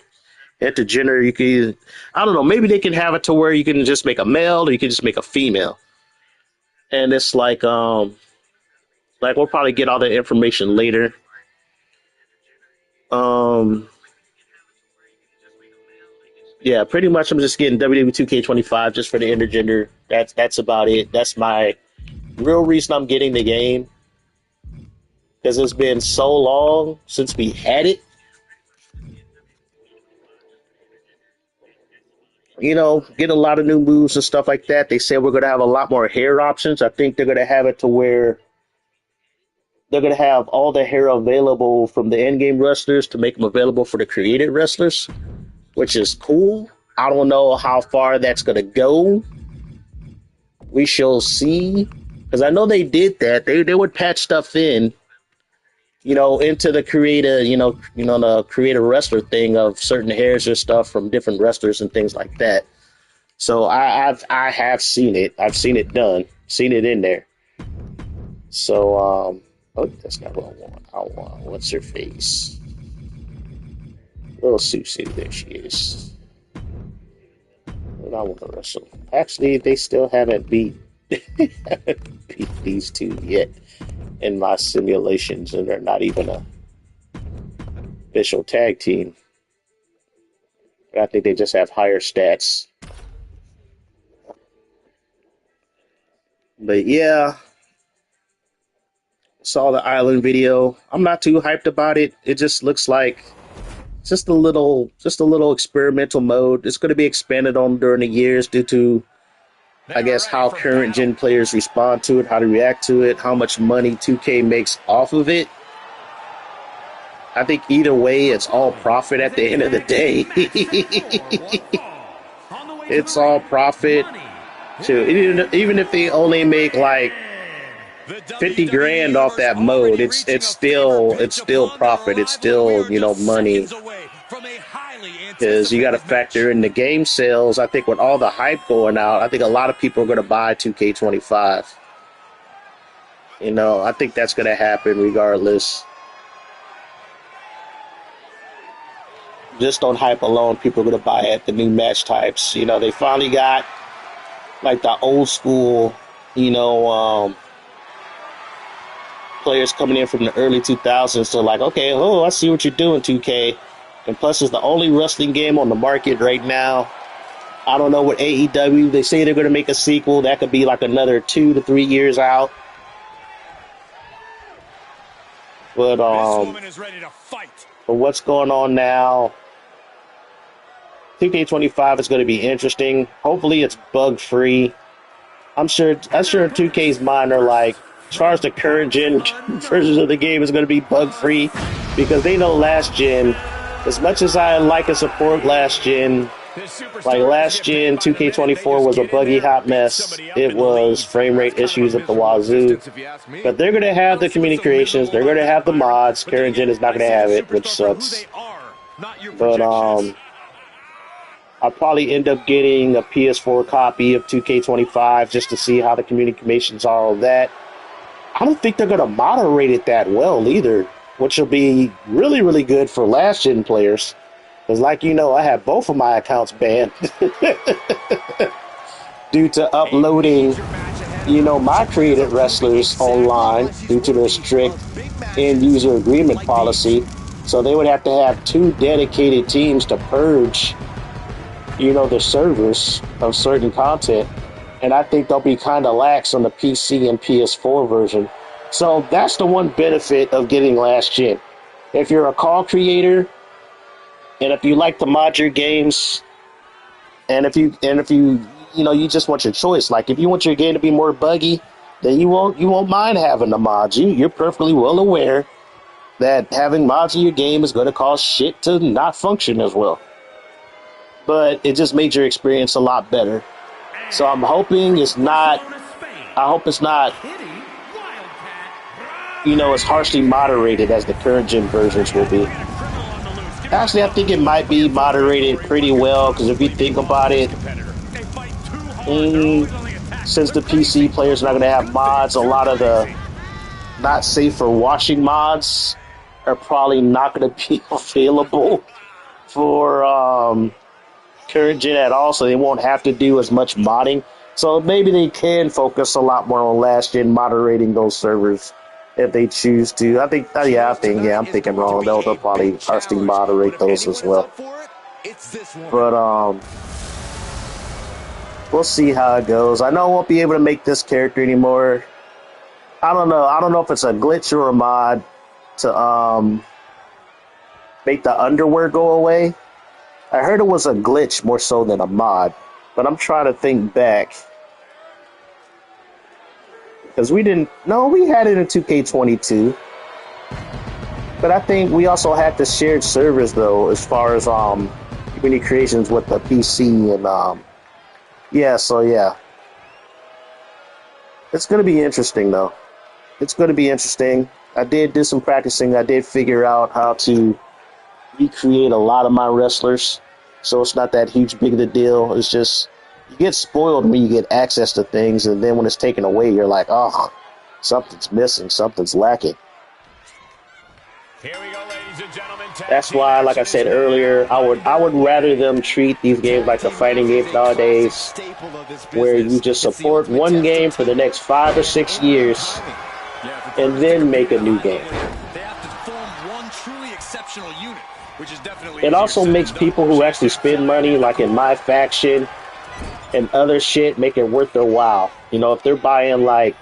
intergender. You can, I don't know, maybe they can have it to where you can just make a male or you can just make a female. And it's like we'll probably get all the information later. Yeah, pretty much I'm just getting WWE 2K25 just for the intergender. That's about it. That's my real reason I'm getting the game. Because it's been so long since we had it. Get a lot of new moves and stuff like that. They say we're going to have a lot more hair options. I think they're going to have it to where they're going to have all the hair available from the in-game wrestlers to make them available for the created wrestlers, which is cool. I don't know how far that's going to go. We shall see. Because I know they did that. They would patch stuff in, into the the creator wrestler thing of certain hairs or stuff from different wrestlers and things like that. So I have seen it. I've seen it done. Seen it in there. So oh, that's not what I want. What's her face? Little Susie, there she is. I want to wrestle. Actually, they still haven't beat these 2 yet in my simulations, and they're not even a official tag team. I think they just have higher stats. But yeah, saw the island video. I'm not too hyped about it. It just looks like just a little experimental mode. It's going to be expanded on during the years due to, I guess, how current gen players respond to it, how to react to it, how much money 2K makes off of it. I think either way, it's all profit at the end of the day. It's all profit. Even if they only make like 50 grand off that mode, it's still profit. It's still, money. Because you got to factor in the game sales. I think with all the hype going out, I think a lot of people are going to buy 2K25. I think that's going to happen regardless. Just on hype alone, people are going to buy it. The new match types. They finally got like the old school, players coming in from the early 2000s. So like, okay, I see what you're doing, 2K. And plus, it's the only wrestling game on the market right now. I don't know what AEW, they say they're going to make a sequel. That could be like another 2 to 3 years out. But what's going on now? 2K25 is going to be interesting. Hopefully, it's bug free. I'm sure 2K's mind are like, as far as the current gen versions of the game is going to be bug free, because they know last gen. As much as I like and support last gen, like last gen 2K24 was a buggy hot mess. It was frame rate issues at the wazoo. But they're going to have the community creations. They're going to have the mods. Current gen is not going to have it, which sucks. But I'll probably end up getting a PS4 copy of 2K25 just to see how the community creations are, all that. I don't think they're going to moderate it that well either, which will be really, really good for last-gen players. Because, like I have both of my accounts banned due to uploading, my created wrestlers online due to their strict end-user agreement policy. So they would have to have 2 dedicated teams to purge, the servers of certain content. And I think they'll be kind of lax on the PC and PS4 version. So that's the one benefit of getting last gen. If you're a call creator, and if you like to mod your games, and if you you just want your choice. Like if you want your game to be more buggy, then you won't mind having the mods. You're perfectly well aware that having mods in your game is going to cause shit to not function as well. But it just made your experience a lot better. So I'm hoping it's not. I hope it's not. As harshly moderated as the current gen versions will be. Actually, I think it might be moderated pretty well because if you think about it, since the PC players are not going to have mods, a lot of the not safe for watching mods are probably not going to be available for current gen at all, so they won't have to do as much modding. So maybe they can focus a lot more on last gen moderating those servers if they choose to. I'm thinking wrong. They'll probably harshly moderate those as well. But we'll see how it goes. I know I won't be able to make this character anymore. I don't know. I don't know if it's a glitch or a mod to make the underwear go away. I heard it was a glitch more so than a mod, but I'm trying to think back. Because we had it in 2K22. But I think we also had the shared servers though, as far as community creations with the PC and yeah. It's gonna be interesting though. It's gonna be interesting. I did do some practicing. I did figure out how to recreate a lot of my wrestlers. So it's not that huge big of a deal. It's just you get spoiled when you get access to things, and then when it's taken away, you're like, oh, something's missing, something's lacking. Here we go, ladies and gentlemen. That's why, like I said earlier, I would rather them treat these games like the fighting games nowadays, where you just support one game for the next 5 or 6 years, and then make a new game. They have to form one truly exceptional unit, which is definitely. It also makes people who actually spend money, like in my faction and other shit, make it worth their while. If they're buying like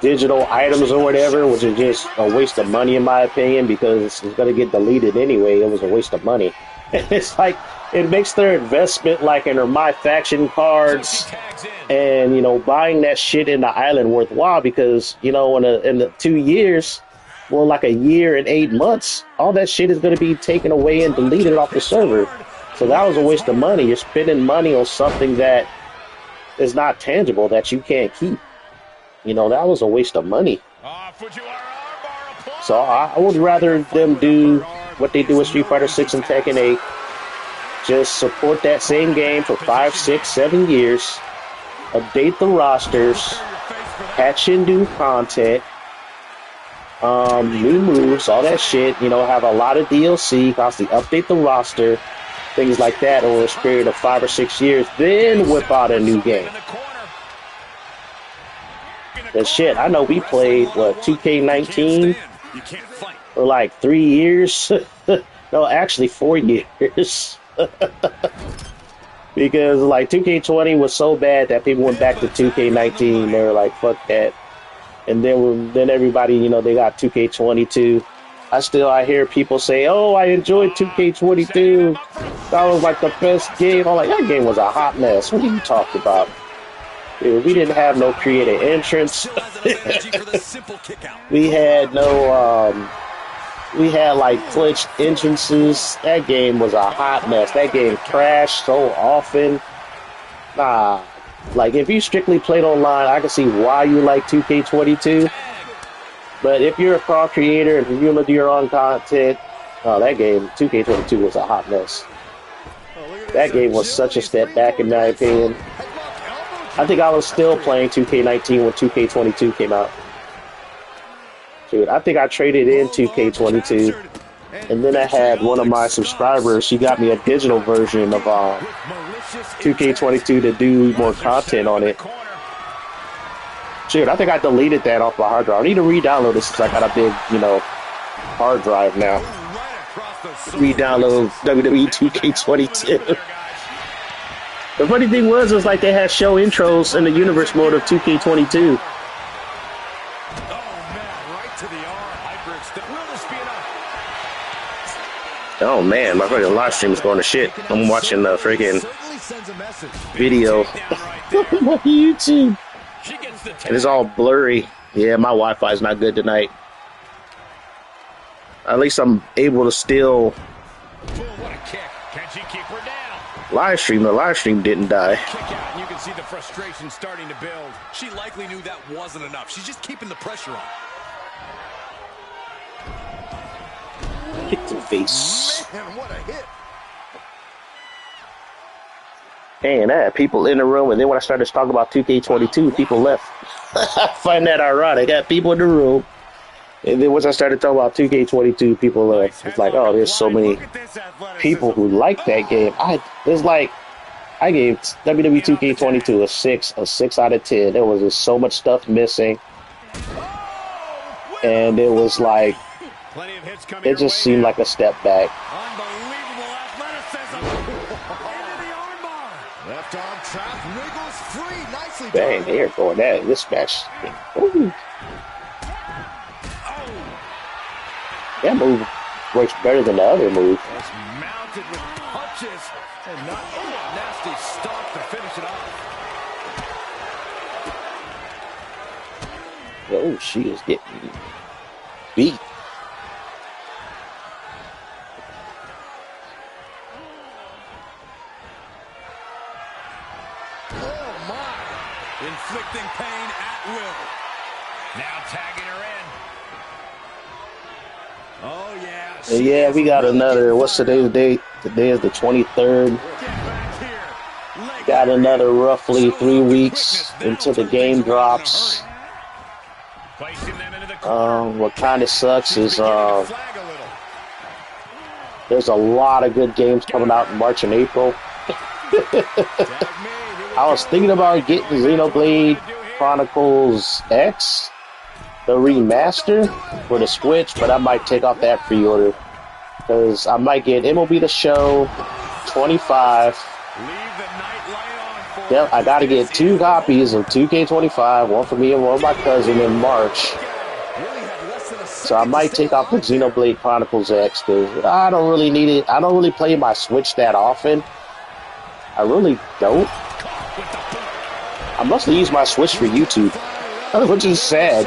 digital items or whatever, which is just a waste of money in my opinion, because it's going to get deleted anyway. It was a waste of money. It's like it makes their investment like in their my faction cards and buying that shit in the island worthwhile, because in the 2 years, well, like a year and 8 months, all that shit is going to be taken away and deleted off the server. So that was a waste of money. You're spending money on something that is not tangible, that you can't keep. That was a waste of money. So I would rather them do what they do with Street Fighter 6 and Tekken 8. Just support that same game for 5, 6, 7 years. Update the rosters. Patch in new content. New moves, all that shit. Have a lot of DLC. Constantly update the roster. Things like that over a period of 5 or 6 years. Then whip out a new game. But shit, I know we played, 2K19 for like 3 years. No, actually 4 years. Because like 2K20 was so bad that people went back to 2K19. They were like, fuck that. And then everybody, they got 2K22. I hear people say, oh, I enjoyed 2K22. That was like the best game. I'm like, that game was a hot mess. What are you talking about? Dude, we didn't have no creative entrance. We had like glitched entrances. That game was a hot mess. That game crashed so often. Nah, like if you strictly played online, I can see why you like 2K22. But if you're a pro creator, if you're gonna do your own content, that game, 2K22 was a hot mess. That game was such a step back in my opinion. I think I was still playing 2K19 when 2K22 came out. Dude, I think I traded in 2K22, and then I had one of my subscribers, she got me a digital version of 2K22 to do more content on it. Dude, I think I deleted that off my hard drive. I need to re-download this since I got a big, hard drive now. Re-download WWE 2K22. The funny thing was like they had show intros in the universe mode of 2K22. Oh man, my fucking live stream is going to shit. I'm watching the freaking video on YouTube. It is all blurry. Yeah, my Wi-Fi is not good tonight. At least I'm able to still live stream. The live stream didn't die. You can see the frustration starting to build. She likely knew that wasn't enough. She's just keeping the pressure on. Kick to the face. Man, what a hit. And I had people in the room, and then when I started talking about 2K22, people left. I find that ironic. I had people in the room, and then once I started talking about 2K22, people left. It's like, oh, there's so many people who like that game. It's like I gave WWE 2K22 a 6 out of 10. There was just so much stuff missing, and it was like it just seemed like a step back. Unbelievable athleticism. Into the armbar. Left arm trap wiggles free. Nicely done. Dang, they're going at it. This match. Ooh. That move works better than the other move. It's mounted with punches and not a nasty stomp to finish it off. Oh, she is getting beat. Oh my! Inflicting pain at will. Now tagging her in. Oh yeah. Yeah, we got another. What's today's date? Today is the 23rd. Got another roughly 3 weeks until the game drops. What kind of sucks is there's a lot of good games coming out in March and April. I was thinking about getting Xenoblade Chronicles X, the remaster for the Switch, but I might take off that pre-order because I might get MLB The Show 25. Yep, I gotta get 2 copies of 2K25, one for me and one for my cousin in March. So I might take off the Xenoblade Chronicles X because I don't really need it. I don't really play my Switch that often. I really don't. I mostly use my Switch for YouTube, which is sad.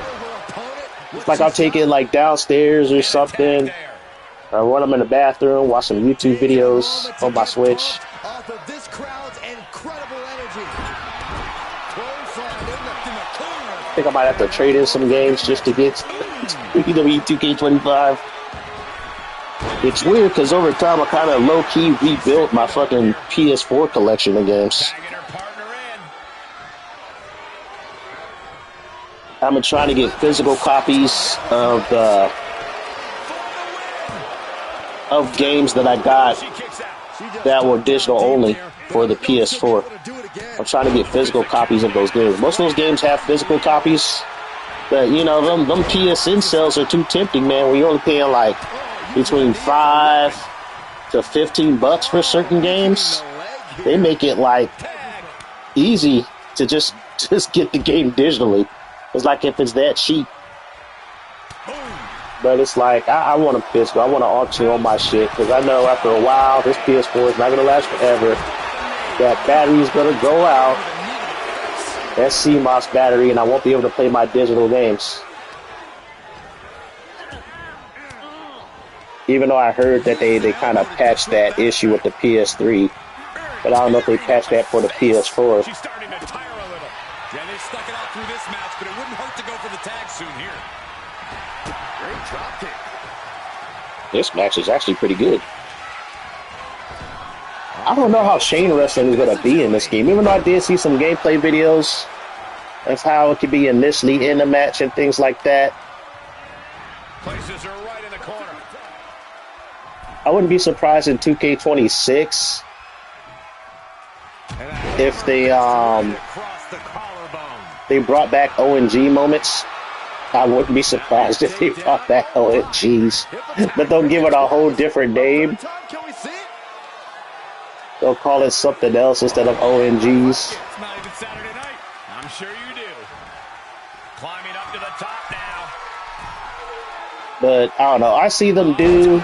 It's like I'll take it like downstairs or something, or when I'm in the bathroom, watch some YouTube videos on my Switch. I think I might have to trade in some games just to get WWE 2K25. It's weird because over time I kind of low-key rebuilt my fucking PS4 collection of games. I'm trying to get physical copies of games that I got that were digital only for the PS4. I'm trying to get physical copies of those games. Most of those games have physical copies, but you know them PSN sales are too tempting, man. When you're only paying like between $5 to $15 for certain games, they make it like easy to just get the game digitally. It's like if it's that cheap. But it's like, I want a physical. I want to auction on my shit because I know after a while, this PS4 is not going to last forever. That battery is going to go out. That CMOS battery, and I won't be able to play my digital games. Even though I heard that they kind of patched that issue with the PS3. But I don't know if they patched that for the PS4. She's starting to tire a little. Yeah, they stuck it out through this match, but it wouldn't hurt to go for the tag soon here. Great drop kick. This match is actually pretty good. I don't know how chain wrestling is going to be in this game. Even though I did see some gameplay videos of how it could be initially in the match and things like that. Places her right in the corner. I wouldn't be surprised in 2K26 if they brought back ONG moments. I wouldn't be surprised if they brought back ONGs, but they'll give it a whole different name. They'll call it something else instead of ONGs. It's not even Saturday night. I'm sure you do. Climbing up to the top now. But I don't know. I see them do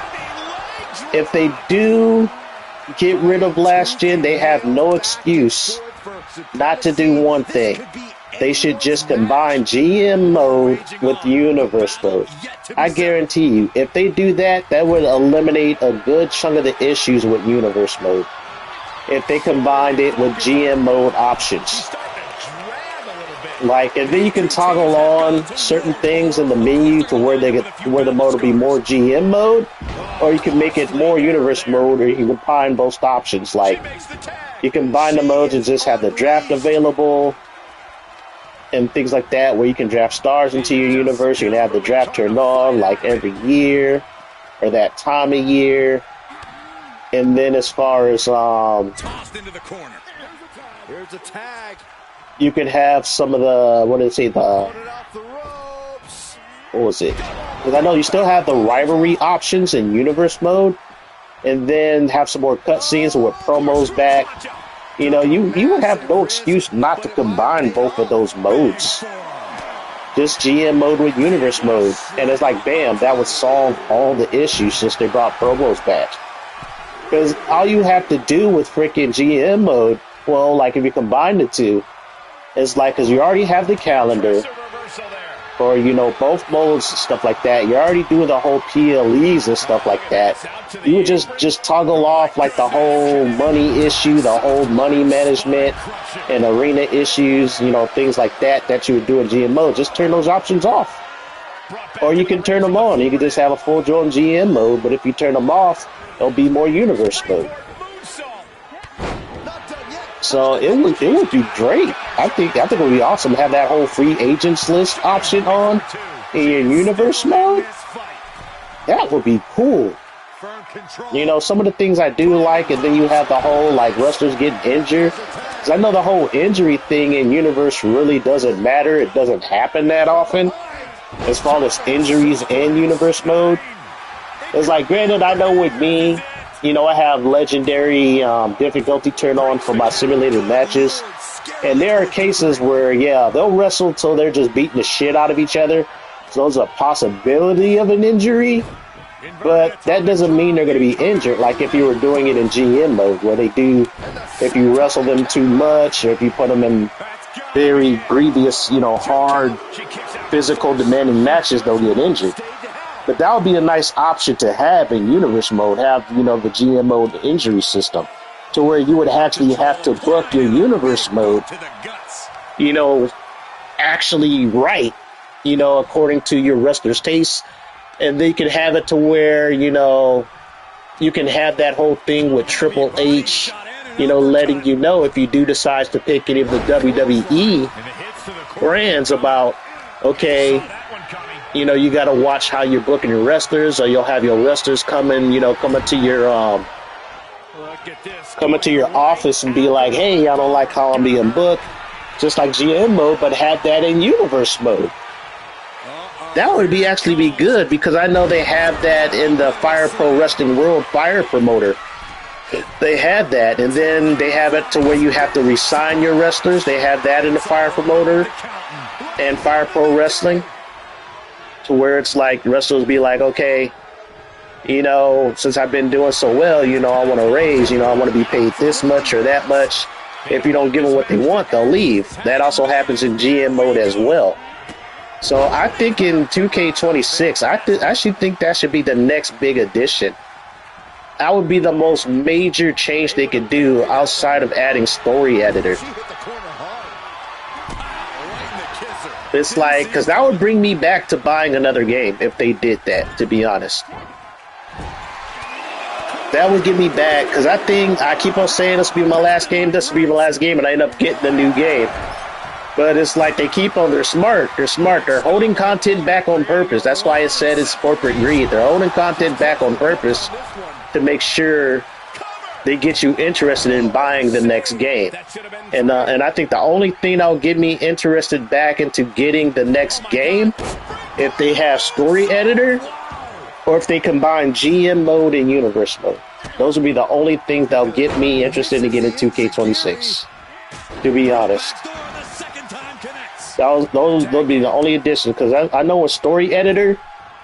if they do get rid of last gen, they have no excuse not to do one thing. They should just combine GM mode with universe mode. I guarantee you, if they do that, that would eliminate a good chunk of the issues with universe mode. If they combined it with GM mode options. Like, and then you can toggle on certain things in the menu to where where the mode will be more GM mode, or you can make it more universe mode, or you can combine both options. Like, you combine the modes and just have the draft available and things like that, where you can draft stars into your universe. You can have the draft turned on like every year or that time of year. And then as far as tossed into the corner. Here's a tag. You can have some of the, what did it say, what was it? Because I know you still have the rivalry options in universe mode, and then have some more cutscenes with promos back. You know, you would have no excuse not to combine both of those modes. Just GM mode with universe mode. And it's like, bam, that would solve all the issues since they brought promos back. Because all you have to do with freaking GM mode, well, like if you combine the two, it's like, because you already have the calendar for, you know, both modes and stuff like that. You're already doing the whole PLEs and stuff like that. You would just toggle off like the whole money issue, the whole money management and arena issues, you know, things like that you would do in GM mode. Just turn those options off. Or you can turn them on. You can just have a full-blown GM mode, but if you turn them off, it'll be more universe mode. So it would be great. I think it would be awesome to have that whole free agents list option on in your universe mode. That would be cool. You know, some of the things I do like, and then you have the whole like wrestlers getting injured. Because I know the whole injury thing in universe really doesn't matter. It doesn't happen that often as far as injuries in universe mode. It's like, granted, I know with me, you know, I have legendary difficulty turned on for my simulated matches. And there are cases where, yeah, they'll wrestle till they're just beating the shit out of each other. So there's a possibility of an injury. But that doesn't mean they're going to be injured. Like if you were doing it in GM mode, where they do, if you wrestle them too much, or if you put them in very grievous, you know, hard, physical, demanding matches, they'll get injured. But that would be a nice option to have in universe mode, have, you know, the GM mode injury system, to where you would actually have to book your universe mode, you know, actually right, you know, according to your wrestler's taste. And then you can have it to where, you know, you can have that whole thing with Triple H, you know, letting you know if you do decide to pick any of the WWE brands about, okay, you know, you got to watch how you're booking your wrestlers, or you'll have your wrestlers coming to your office and be like, hey, I don't like how I'm being booked, just like GM mode, but have that in universe mode. That would actually be good, because I know they have that in the Fire Pro Wrestling World Fire Promoter. They have that, and then they have it to where you have to resign your wrestlers. They have that in the Fire Promoter and Fire Pro Wrestling, to where it's like wrestlers be like, okay, you know, since I've been doing so well, you know, I want to raise, you know, I want to be paid this much or that much. If you don't give them what they want, they'll leave. That also happens in GM mode as well. So I think in 2K26, I actually think that should be the next big addition. That would be the most major change they could do outside of adding story editor. It's like, because that would bring me back to buying another game if they did that, to be honest. That would get me back, because I keep on saying this will be my last game, and I end up getting a new game. But it's like they're smart. They're holding content back on purpose. That's why it said it's corporate greed. They're holding content back on purpose to make sure they get you interested in buying the next game. And I think the only thing that'll get me interested back into getting the next game, if they have story editor, or if they combine GM mode and universe mode. Those would be the only things that'll get me interested in getting 2K26, to be honest. Those will be the only additions, because I know with story editor,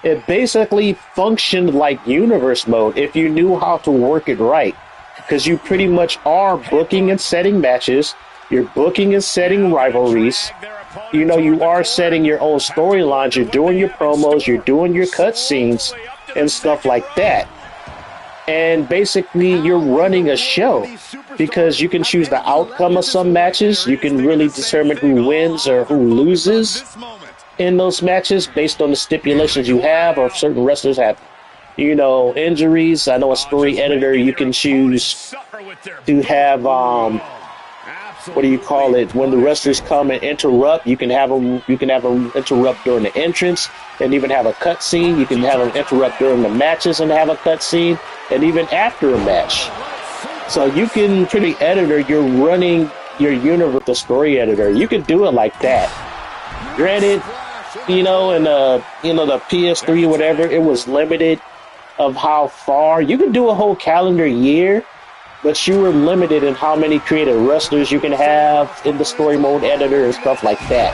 It basically functioned like universe mode if you knew how to work it right. Because you pretty much are booking and setting matches, you're booking and setting rivalries. You know, you are setting your own storylines, you're doing your promos, you're doing your cutscenes, and stuff like that. And basically, you're running a show because you can choose the outcome of some matches. You can really determine who wins or who loses in those matches based on the stipulations you have, or if certain wrestlers have, you know, injuries. I know a story editor, you can choose to have, what do you call it? When the wrestlers come and interrupt, you can have them interrupt during the entrance, and even have a cutscene. You can have them interrupt during the matches and have a cutscene, and even after a match. So you can, pretty editor, you're running your universe, the story editor. You can do it like that. Granted, you know, in the PS3 or whatever, it was limited of how far you can do a whole calendar year, but you were limited in how many creative wrestlers you can have in the story mode editor and stuff like that.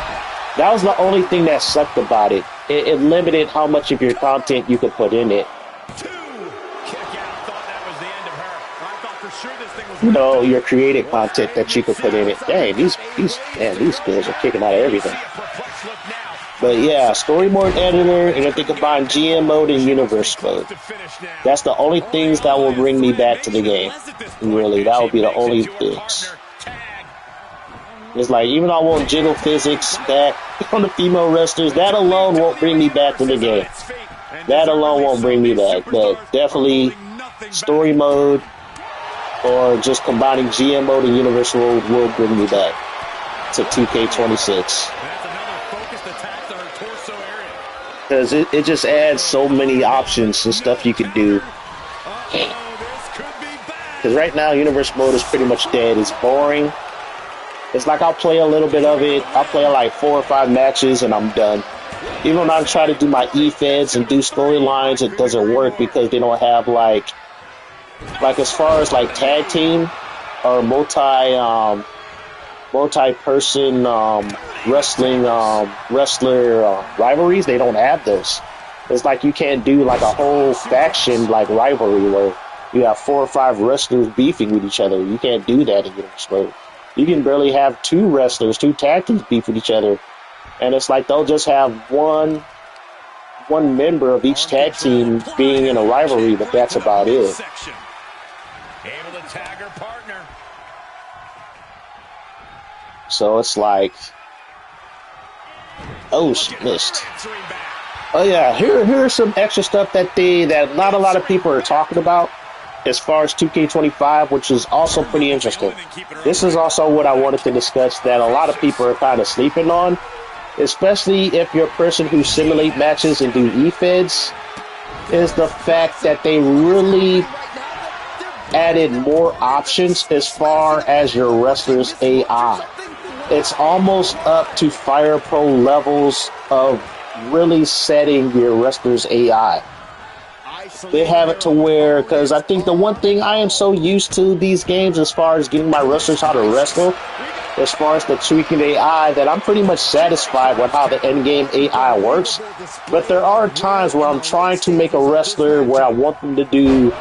That was the only thing that sucked about it. It limited how much of your content you could put in it. You know, your creative content that you could put in it. Dang, these girls are kicking out of everything. But yeah, story mode editor, and if they combine GM mode and universe mode, that's the only things that will bring me back to the game. Really, that would be the only things. It's like, even though I want jiggle physics back on the female wrestlers, that alone won't bring me back to the game. That alone won't bring me back, but definitely story mode or just combining GM mode and universe mode will bring me back to 2K26. Because it just adds so many options and stuff you could do. Because right now, universe mode is pretty much dead. It's boring. It's like I'll play a little bit of it. I'll play like 4 or 5 matches and I'm done. Even when I try to do my E-feds and do storylines, it doesn't work because they don't have like as far as like tag team or multi-person wrestling wrestler rivalries, they don't have those. It's like you can't do like a whole faction like rivalry where you have 4 or 5 wrestlers beefing with each other. You can't do that in universe mode. You can barely have 2 wrestlers, 2 tag teams beef with each other, and it's like they'll just have one member of each tag team being in a rivalry, but that's about it. Able to tag her partner. So it's like, oh, she missed. Oh yeah, here's some extra stuff that not a lot of people are talking about as far as 2K25, which is also pretty interesting. This is also what I wanted to discuss that a lot of people are kind of sleeping on, especially if you're a person who simulate matches and do E-feds, is the fact that they really added more options as far as your wrestler's AI. It's almost up to Fire Pro levels of really setting your wrestler's AI. They have it to where, because I think the one thing I am so used to these games as far as getting my wrestlers how to wrestle, as far as the tweaking AI, that I'm pretty much satisfied with how the end-game AI works. But there are times where I'm trying to make a wrestler where I want them to do,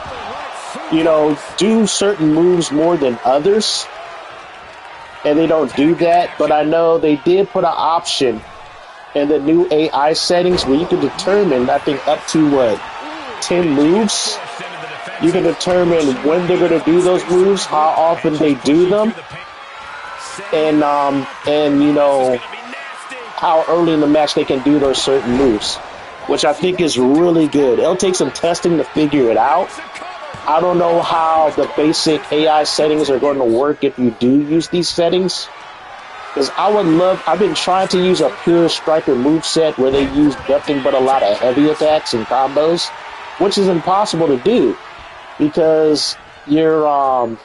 do certain moves more than others, and they don't do that. But I know they did put an option in the new AI settings where you can determine, I think, up to 10 moves. You can determine when they're going to do those moves, how often they do them, and how early in the match they can do those certain moves, which I think is really good. It'll take some testing to figure it out. I don't know how the basic AI settings are going to work if you do use these settings, because I've been trying to use a pure striker moveset where they use nothing but a lot of heavy attacks and combos, which is impossible to do because you're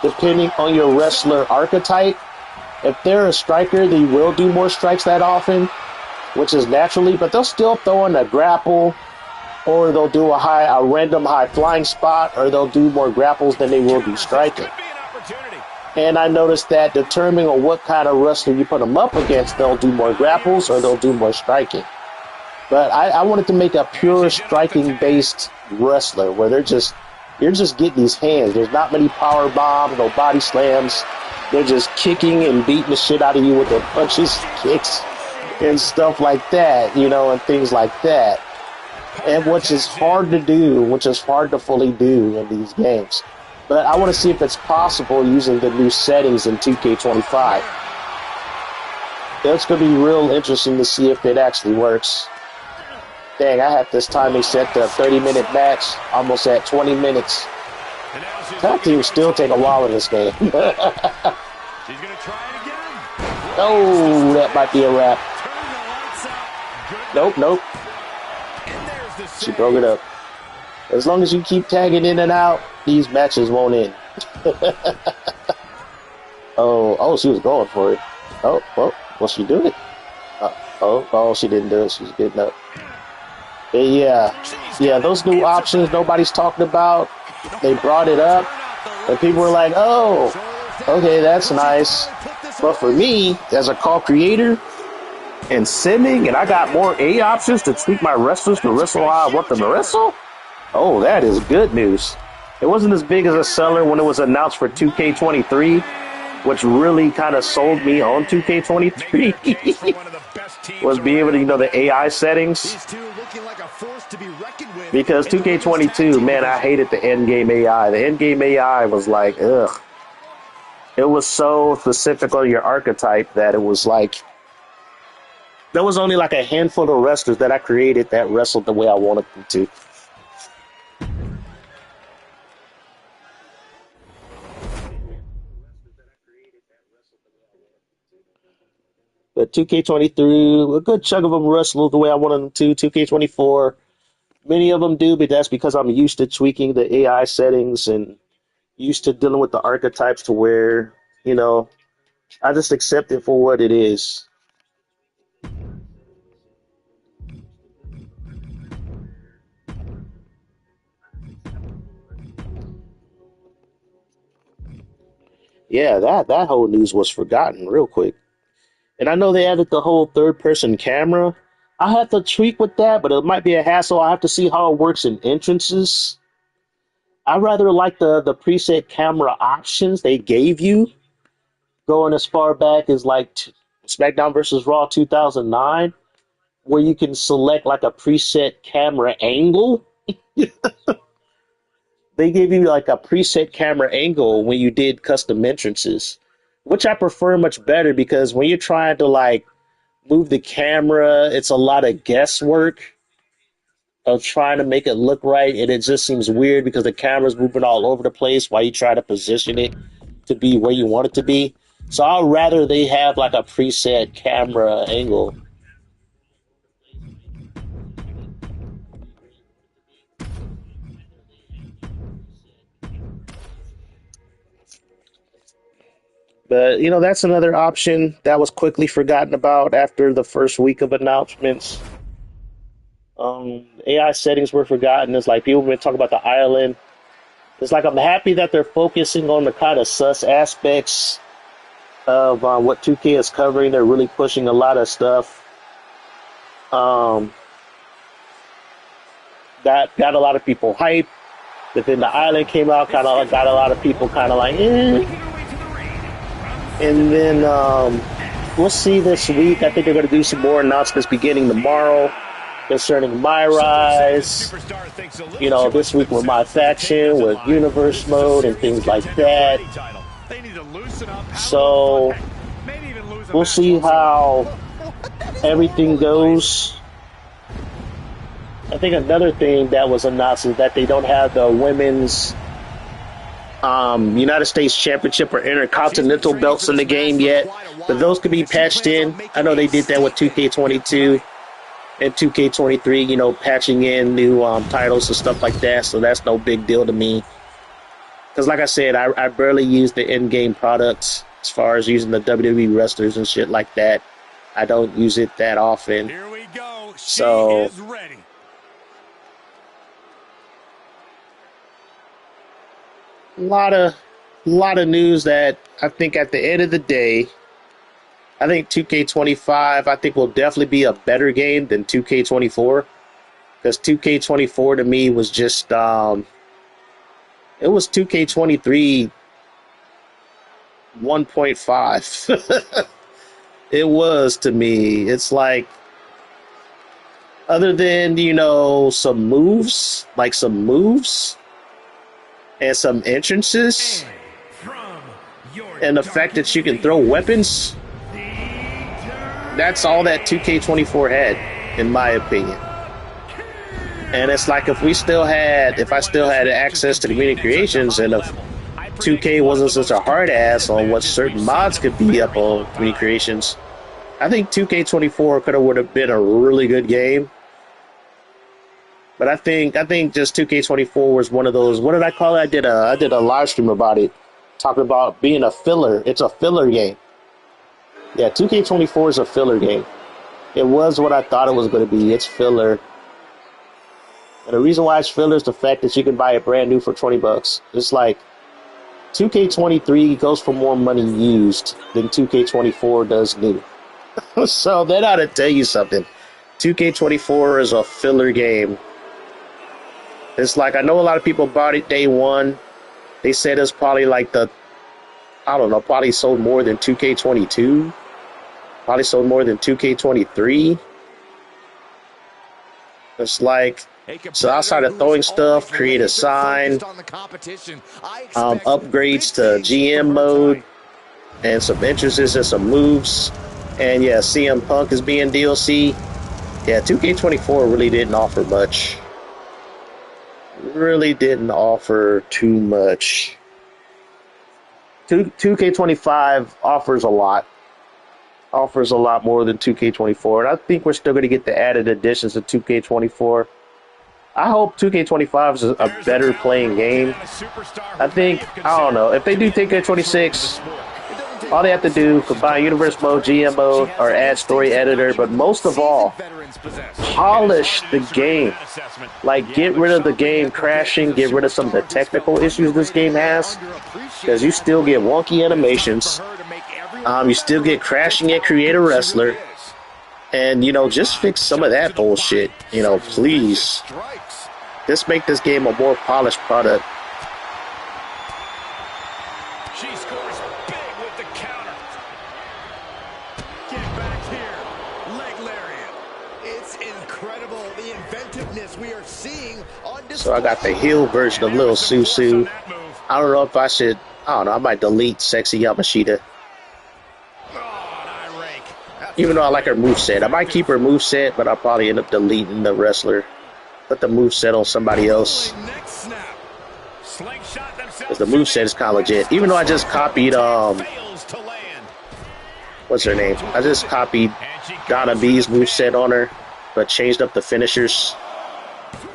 depending on your wrestler archetype. If they're a striker, they will do more strikes that often, which is naturally, but they'll still throw in a grapple, or they'll do a random high flying spot, or they'll do more grapples than they will do striking. And I noticed that determining on what kind of wrestler you put them up against, they'll do more grapples or they'll do more striking. But I wanted to make a pure striking based wrestler where you're just getting these hands. There's not many power bombs, no body slams. They're just kicking and beating the shit out of you with their punches, kicks, and stuff like that, and things like that. And which is hard to do, which is hard to fully do in these games. But I want to see if it's possible using the new settings in 2K25. It's going to be real interesting to see if it actually works. Dang, I had this timing set to a 30-minute match, almost at 20 minutes. Tag teams still take a while in this game. She's going to try it again. Oh, that might be a wrap. Nope. She broke it up. As long as you keep tagging in and out, these matches won't end. Oh, she was going for it. Oh, well, what's she doing? Oh, she didn't do it. She's getting up. Yeah, those new options nobody's talking about. They brought it up, and people were like, oh, okay, that's nice. But for me, as a call creator and simming, and I got more A options to tweak my wrestlers to wrestle how I want them to wrestle, oh, that is good news. It wasn't as big as a seller when it was announced for 2K23, which really kind of sold me on 2K23, was being able to, the AI settings. Because 2K22, man, I hated the end game AI. The end game AI was like, ugh. It was so specific on your archetype that it was like, there was only like a handful of wrestlers that I created that wrestled the way I wanted them to. But 2K23, a good chunk of them wrestle the way I wanted them to. 2K24, many of them do, but that's because I'm used to tweaking the AI settings and used to dealing with the archetypes to where, I just accept it for what it is. Yeah, that whole news was forgotten real quick. And I know they added the whole third-person camera. I have to tweak with that, but it might be a hassle. I have to see how it works in entrances. I rather like the preset camera options they gave you, going as far back as like SmackDown versus Raw 2009, where you can select like a preset camera angle. They give you like a preset camera angle when you did custom entrances, which I prefer much better because when you're trying to like move the camera, it's a lot of guesswork of trying to make it look right, and it just seems weird because the camera's moving all over the place while you try to position it to be where you want it to be. So I'd rather they have like a preset camera angle. But that's another option that was quickly forgotten about after the first week of announcements. AI settings were forgotten. It's like people have been talking about the island. It's like I'm happy that they're focusing on the kind of sus aspects of what 2K is covering. They're really pushing a lot of stuff. That got a lot of people hyped. But then the island came out, kind of got a lot of people kind of like, eh. And then we'll see this week. I think they're going to do some more announcements beginning tomorrow concerning my rise. This week with my faction, with universe mode and things like that. So we'll see how everything goes. I think another thing that was announced is that they don't have the women's United States Championship or Intercontinental belts in the game yet, but those could be patched in. I know they did that with 2K22 and 2K23, patching in new titles and stuff like that, so that's no big deal to me. Because like I said, I barely use the in-game products as far as using the WWE wrestlers and shit like that. I don't use it that often. Here we go. She is ready. A lot of news that I think at the end of the day, I think 2K25, I think will definitely be a better game than 2K24. Because 2K24 to me was just, it was 2K23 1.5. It was to me. It's like, other than, some moves, and some entrances, and the fact that you can throw weapons, that's all that 2K24 had, in my opinion. And it's like if I still had access to community creations, and if 2K wasn't such a hard ass on what certain mods could be up on community creations, I think 2K24 would have been a really good game. But I think just 2K24 was one of those. What did I call it? I did a live stream about it, talking about being a filler. It's a filler game. Yeah, 2K24 is a filler game. It was what I thought it was going to be. It's filler. And the reason why it's filler is the fact that you can buy it brand new for $20. It's like 2K23 goes for more money used than 2K24 does new. So that ought to tell you something. 2K24 is a filler game. It's like, I know a lot of people bought it day one. They said it's probably like probably sold more than 2K22. Probably sold more than 2K23. It's like, so outside of throwing stuff, create a sign, upgrades to GM mode, and some entrances and some moves. And yeah, CM Punk is being DLC. Yeah, 2K24 really didn't offer much. Really didn't offer too much. 2K25 offers a lot. Offers a lot more than 2K24. And I think we're still going to get the added additions of 2K24. I hope 2K25 is a better playing game. I don't know. If they do 2K26, all they have to do, combine universe mode, GM mode, or add story editor, but most of all, polish the game. Like, get rid of the game crashing, get rid of some of the technical issues this game has, because you still get wonky animations, you still get crashing at Create a Wrestler, and, just fix some of that bullshit, please. Just make this game a more polished product. She scores big with the counter. Get back here. Leg lariat. It's incredible, the inventiveness we are seeing on display. So I got the heel version of Lil Susu. I don't know if I should, I might delete Sexy Yamashita. Even though I like her moveset. I might keep her moveset, but I'll probably end up deleting the wrestler. Put the moveset on somebody else. Because the moveset is kind of legit. Even though I just copied, what's her name? I just copied Donna B's moveset on her, but changed up the finishers.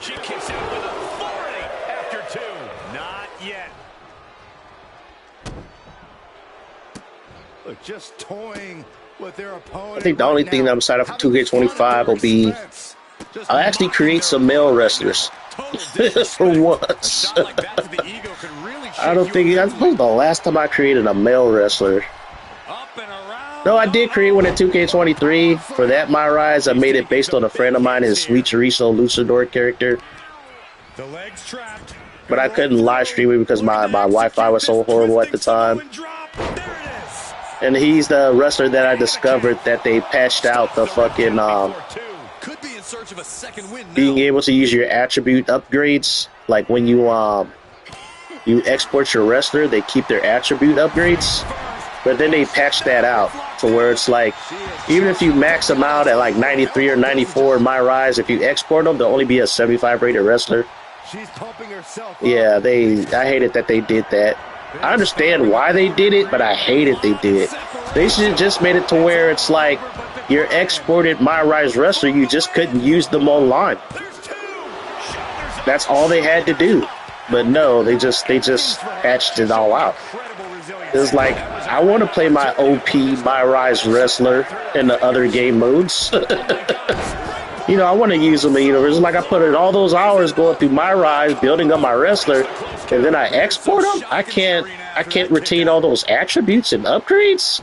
She kicks out with authority after two. Not yet. Look, just toying with their opponent. I think the only thing that I'm excited for 2K25 will be I'll actually create some male wrestlers. For once. I suppose the last time I created a male wrestler. No, I did create one in 2K23. For that, My Rise, I made it based on a friend of mine, his Sweet Chorizo Luchador character. But I couldn't live stream it because my Wi-Fi was so horrible at the time. And he's the wrestler that I discovered that they patched out the fucking being able to use your attribute upgrades. Like when you export your wrestler, they keep their attribute upgrades. But then they patched that out to where it's like, even if you max them out at like 93 or 94 in My Rise, if you export them, they'll only be a 75 rated wrestler. Yeah, I hated that they did that. I understand why they did it, but I hated they did it. They should have just made it to where it's like your exported My Rise wrestler, you just couldn't use them online. That's all they had to do. But no, they just patched it all out. It's like, I want to play my OP My Rise wrestler in the other game modes. I want to use them. It's like I put in all those hours going through My Rise, building up my wrestler, and then I export them. I can't retain all those attributes and upgrades.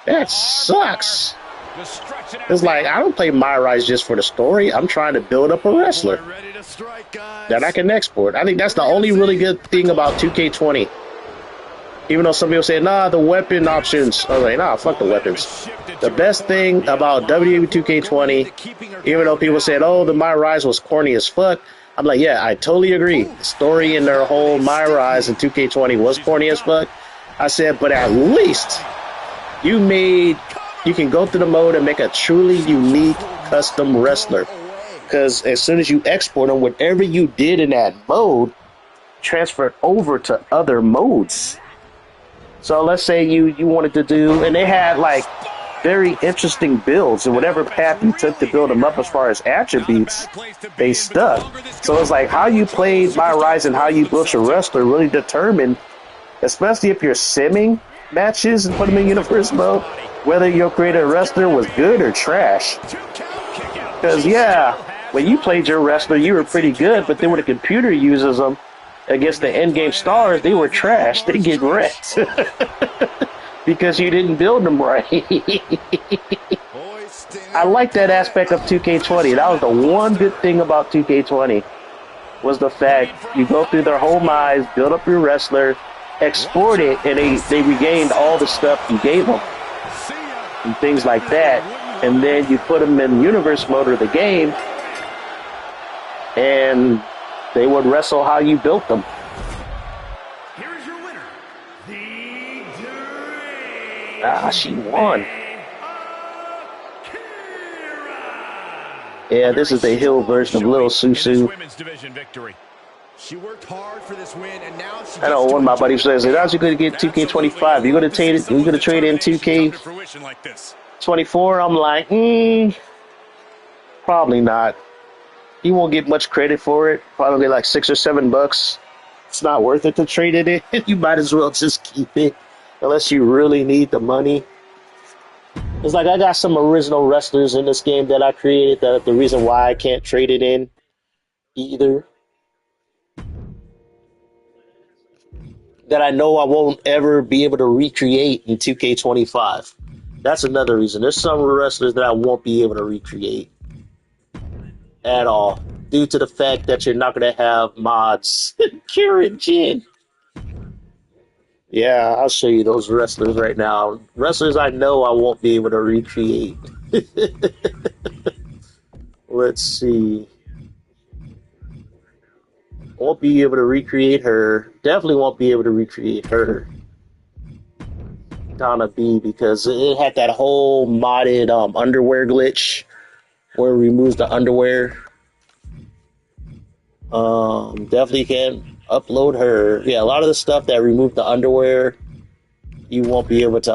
That sucks. It's like, I don't play My Rise just for the story. I'm trying to build up a wrestler that I can export. I think that's the only really good thing about 2K20. Even though some people say, nah, the weapon options. I was like, nah, fuck the weapons. The best thing about WWE 2K20, even though people said, oh, the My Rise was corny as fuck, I'm like, yeah, I totally agree. The story in their whole My Rise in 2K20 was corny as fuck. I said, but at least you can go through the mode and make a truly unique custom wrestler. Because as soon as you export them, whatever you did in that mode transferred over to other modes. So let's say you wanted to do, and they had like very interesting builds, and whatever path you took to build them up as far as attributes, they stuck. So it's like how you played My Rise and how you built your wrestler really determined, especially if you're simming matches and put them in universe mode, whether your created wrestler was good or trash. Because yeah, when you played your wrestler, you were pretty good, but then when the computer uses them against the endgame stars, they were trash. They get wrecked because you didn't build them right. I like that aspect of 2K20. That was the one good thing about 2K20 was the fact you go through their whole minds, build up your wrestler, export it, and they regained all the stuff you gave them and things like that. And then you put them in universe mode of the game, and they would wrestle how you built them. Here's your winner, the Ah, she won. Yeah, this is the heel version of Little Susu. She worked hard for this win, and now she I know one of my buddies says, how's you going to get 2K25? You're going to trade in 2K24? I'm like, probably not. You won't get much credit for it. Probably like $6 or $7. It's not worth it to trade it in. You might as well just keep it, unless you really need the money. It's like I got some original wrestlers in this game that I created. That the reason why I can't trade it in either. That I know I won't ever be able to recreate in 2K25. That's another reason. There's some wrestlers that I won't be able to recreate at all, due to the fact that you're not going to have mods. Kieran Jin. Yeah, I'll show you those wrestlers right now. Wrestlers I know I won't be able to recreate. Let's see. Won't be able to recreate her. Definitely won't be able to recreate her. Donna B, because it had that whole modded underwear glitch where it removes the underwear. Definitely can upload her. Yeah, a lot of the stuff that removed the underwear, you won't be able to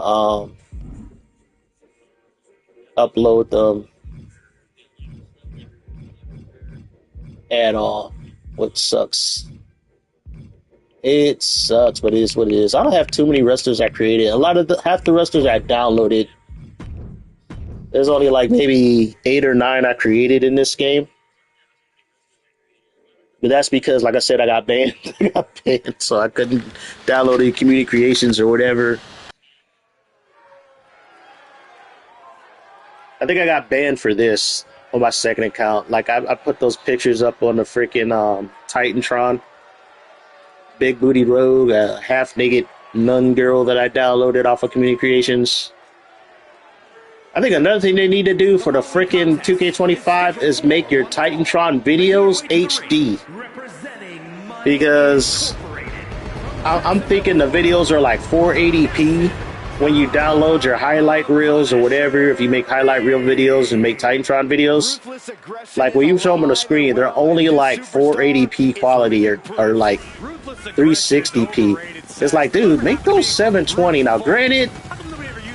upload them at all, which sucks. It sucks, but it is what it is. I don't have too many wrestlers I created. Half the wrestlers I downloaded. There's only like maybe 8 or 9 I created in this game. But that's because, like I said, I got banned. So I couldn't download any community creations or whatever. I think I got banned for this on my second account. Like I put those pictures up on the freaking Titantron. Big booty rogue, a half naked nun girl that I downloaded off of community creations. I think another thing they need to do for the freaking 2K25 is make your Titantron videos HD. Because I'm thinking the videos are like 480p when you download your highlight reels or whatever. If you make highlight reel videos and make Titantron videos, like when you show them on the screen, they're only like 480p quality or like 360p. It's like, dude, make those 720. Now, granted,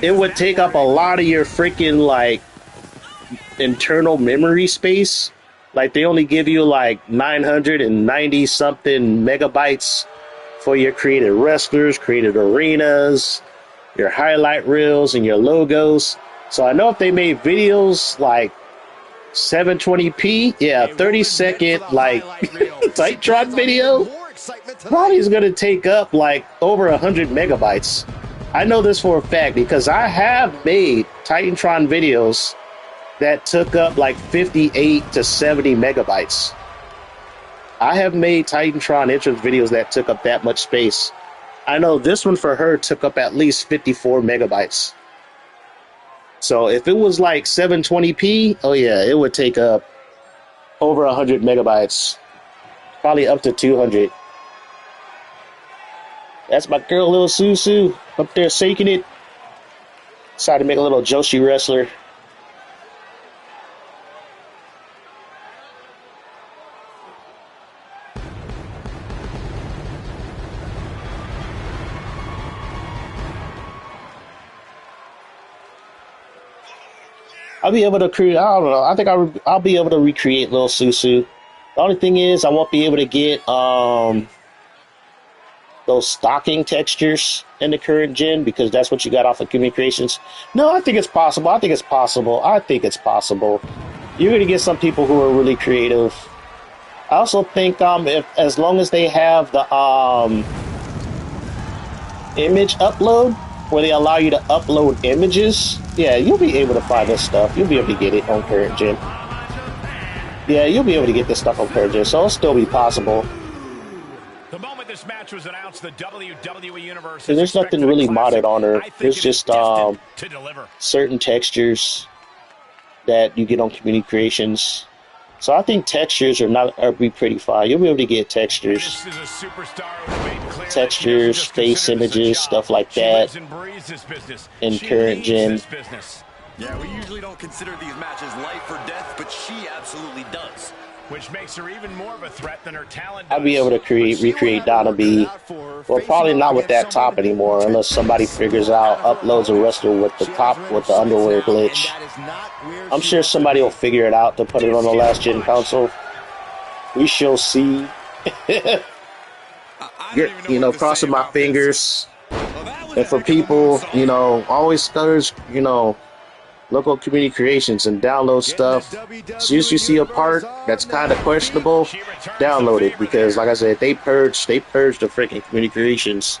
it would take up a lot of your freaking like internal memory space. Like they only give you like 990 something megabytes for your created wrestlers, created arenas, your highlight reels, and your logos. So I know if they made videos like 720p, yeah, 30-second like Titantron video probably is going to take up like over 100 megabytes. I know this for a fact because I have made Titantron videos that took up like 58 to 70 megabytes. I have made Titantron entrance videos that took up that much space. I know this one for her took up at least 54 megabytes. So if it was like 720p, oh yeah, it would take up over 100 megabytes. Probably up to 200. That's my girl, Lil Susu, up there shaking it. Decided to make a little Joshi wrestler. I'll be able to create, I don't know, I think I'll be able to recreate Lil Susu. The only thing is I won't be able to get those stocking textures in the current gen because that's what you got off of Communications. No, I think it's possible. I think it's possible. You're going to get some people who are really creative. I also think if as long as they have the image upload, where they allow you to upload images, yeah, you'll be able to find this stuff. You'll be able to get it on current gen. Yeah, you'll be able to get this stuff on current gen, so it'll still be possible. The moment this match was announced, the WWE Universe. There's nothing really modded on her. There's just certain textures that you get on Community Creations. So I think textures are be pretty fine. You'll be able to get textures. This is a superstar who made clear textures, face images, stuff like that in current gen. Yeah, we usually don't consider these matches life or death, but she absolutely does. Which makes her even more of a threat than her talent. I'll be able to recreate Donna B. Well, probably not with that top anymore, unless somebody figures out, uploads a wrestler with the top, with the underwear glitch. I'm sure somebody will figure it out to put it on the last gen console. We shall see. You know, crossing my fingers. And for people, you know, always encourage, you know, local Community Creations and download stuff. As soon as you see a part that's kind of questionable, download it, because like I said, they purge the freaking Community Creations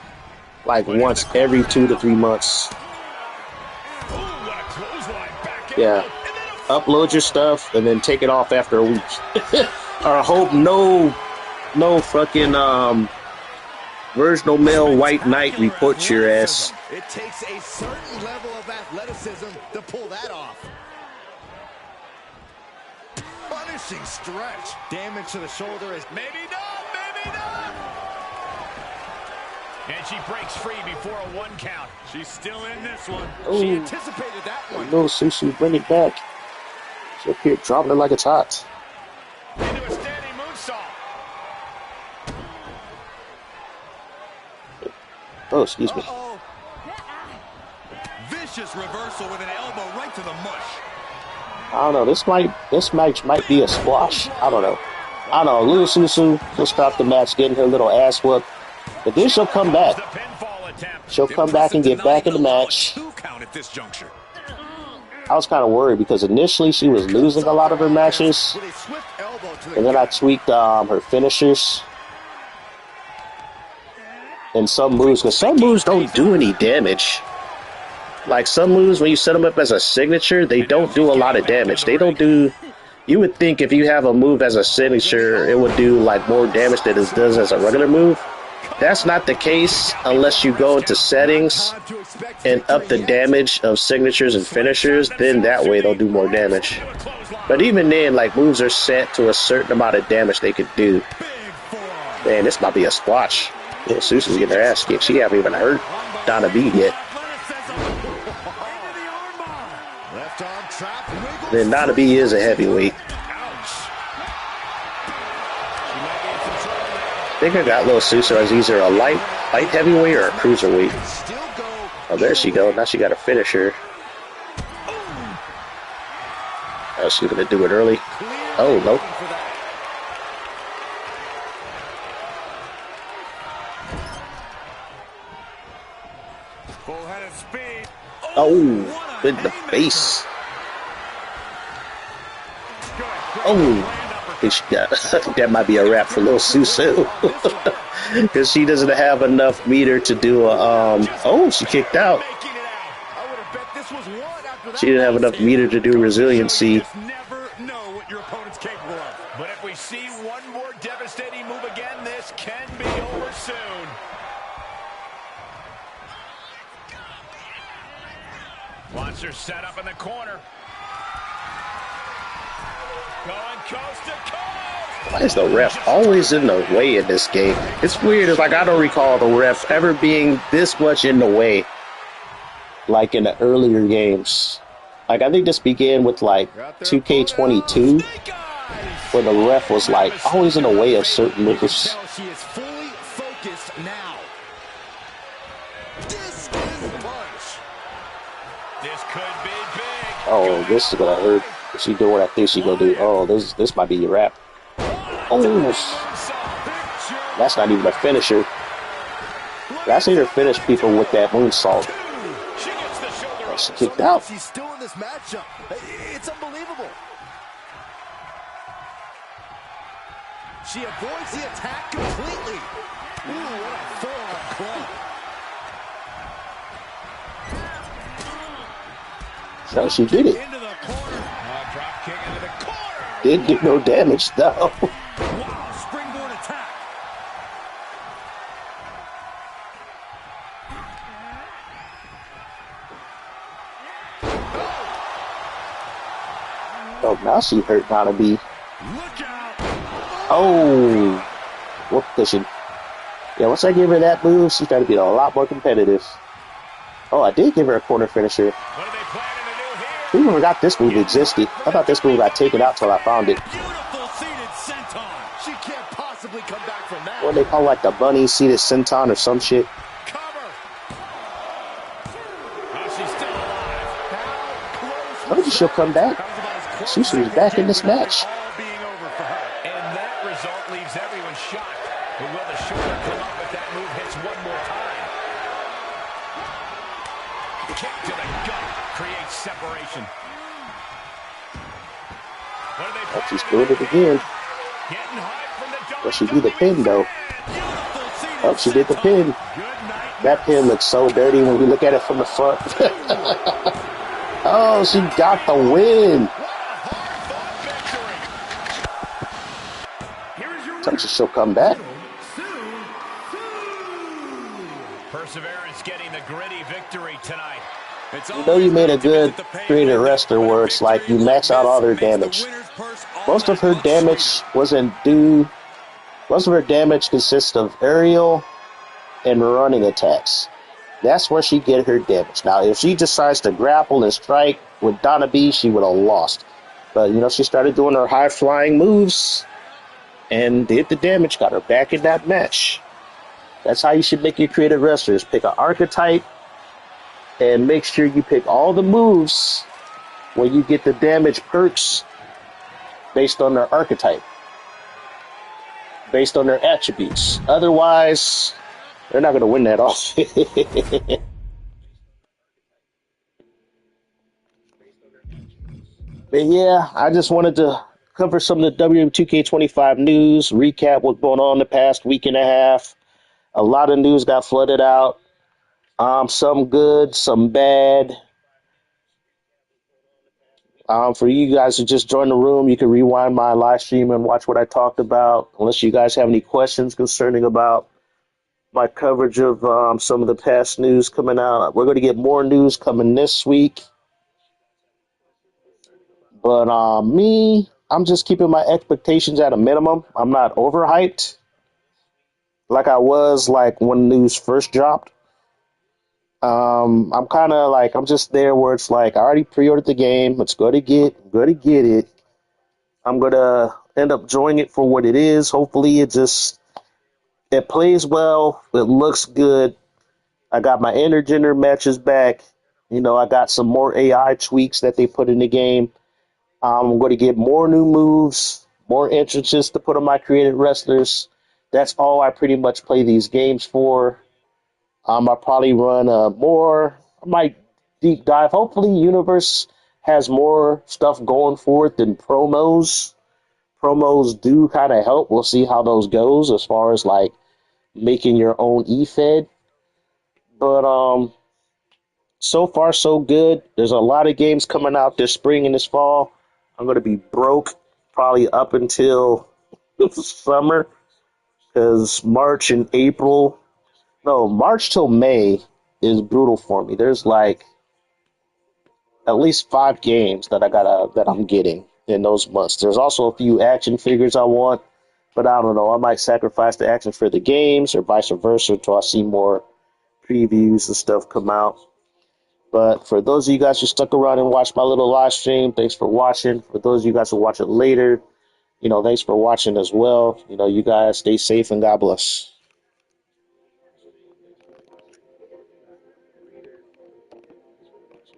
like once every 2 to 3 months. Yeah, upload your stuff and then take it off after a week. Or I hope no fucking Virginal Male White Knight reports your ass. It takes a certain level of athleticism to pull that off. Punishing stretch. Damage to the shoulder is maybe not. And she breaks free before a 1 count. She's still in this one. Ooh. She anticipated that one. No, Susu, bring it back. She's up here dropping it like it's hot. Into a standing moonsault. Oh, excuse me. Vicious reversal with an elbow right to the mush. I don't know. This match might be a squash. I don't know. Little Susu will stop the match, getting her little ass whooped. But then she'll come back. She'll come back and get back in the match. I was kind of worried because initially she was losing a lot of her matches. And then I tweaked her finishers. And some moves, because some moves don't do any damage. Like some moves, when you set them up as a signature, they don't do a lot of damage. They don't do... You would think if you have a move as a signature, it would do like more damage than it does as a regular move. That's not the case unless you go into settings and up the damage of signatures and finishers. Then that way they'll do more damage. But even then, like, moves are set to a certain amount of damage they could do. Man, this might be a squash. Little Susu's getting her ass kicked. She haven't even hurt Donna B yet. Then Donna B is a heavyweight. I think I got Lil Susu as either a light heavyweight or a cruiserweight. Oh, there she goes. Now she got a finisher. Oh, she's gonna do it early. Oh, nope. Oh, with the face. Oh, think she got. I think that might be a wrap for Lil Susu because she doesn't have enough meter to do a. Oh, she kicked out. She didn't have enough meter to do resiliency. Never know what your opponent's capable of. But if we see one more devastating move again, this can be over soon. Wants her set up in the corner. Going coast to coast. Why is the ref always in the way in this game? It's weird. It's like I don't recall the ref ever being this much in the way, like in the earlier games. Like I think this began with like 2K22, where the ref was like always in the way of certain moves. She is fully focused now. This is the punch. This could be big. Oh, this is what I heard. She doing what I think she gonna do. Oh, this might be your wrap. Oh, that's not even a finisher. I seen her finish people with that moonsault. Oh, she kicked out. She's still in this matchup. It's unbelievable. She avoids the attack completely. Ooh, what a forearm club. So she did it. Into the corner. Drop kick into the corner. Didn't do no damage though. Wow, springboard attack. Oh, now she hurt Donna B. Look out. Oh, what cushion. Yeah, once I give her that move, she started to be a lot more competitive. Oh, I did give her a corner finisher. What are they planning to do here? Who forgot this move existed? I thought this move got taken out till I found it. Beautiful seated senton. She can't possibly come back from that. What they call like the bunny seated senton or some shit. Cover. Oh, she's still alive. How close Told you she'll come back. Susu's back in this match. all being over for her. And that result leaves everyone shocked. But will the shoulder come up if that move hits one more time? Kick to the gut creates separation. What are they Oh, she's doing it again. getting hype from the Well, she do the pin though. Oh, she did the pin. That pin looks so dirty when you look at it from the front. Oh, she got the win. Told you she'll come back. Perseverance getting the gritty victory tonight. You know you made a good creative wrestler where it's like you max out all her damage. Most of her damage wasn't due. Most of her damage consists of aerial and running attacks. That's where she get her damage. Now, if she decides to grapple and strike with Donna B, she would have lost. But, you know, she started doing her high-flying moves and did the damage, got her back in that match. That's how you should make your creative wrestlers. Pick an archetype and make sure you pick all the moves when you get the damage perks based on their archetype, based on their attributes. Otherwise, they're not going to win that off. But yeah, I just wanted to cover some of the WWE 2K25 news, recap what's going on the past week and a half. A lot of news got flooded out. Some good, some bad. For you guys who just joined the room, you can rewind my live stream and watch what I talked about. Unless you guys have any questions concerning about my coverage of some of the past news coming out. We're going to get more news coming this week. But I'm just keeping my expectations at a minimum. I'm not overhyped like I was like when news first dropped. I'm kind of like, I'm just there where it's like I already pre-ordered the game. It's going to get it. I'm going to end up enjoying it for what it is. Hopefully it plays well. It looks good. I got my intergender matches back. You know, I got some more AI tweaks that they put in the game. I'm going to get more new moves, more entrances to put on my creative wrestlers. That's all I pretty much play these games for. I'll probably run more. I might deep dive. Hopefully, Universe has more stuff going for it than promos. promos do kind of help. We'll see how those goes as far as like making your own e-fed. But so far so good. There's a lot of games coming out this spring and this fall. I'm gonna be broke probably up until summer because March and April, no, March till May is brutal for me. There's like at least 5 games that I'm getting in those months. There's also a few action figures I want, but I don't know. I might sacrifice the action for the games or vice versa until I see more previews and stuff come out. But for those of you guys who stuck around and watched my little live stream, thanks for watching. For those of you guys who watch it later, thanks for watching as well. You guys stay safe and God bless.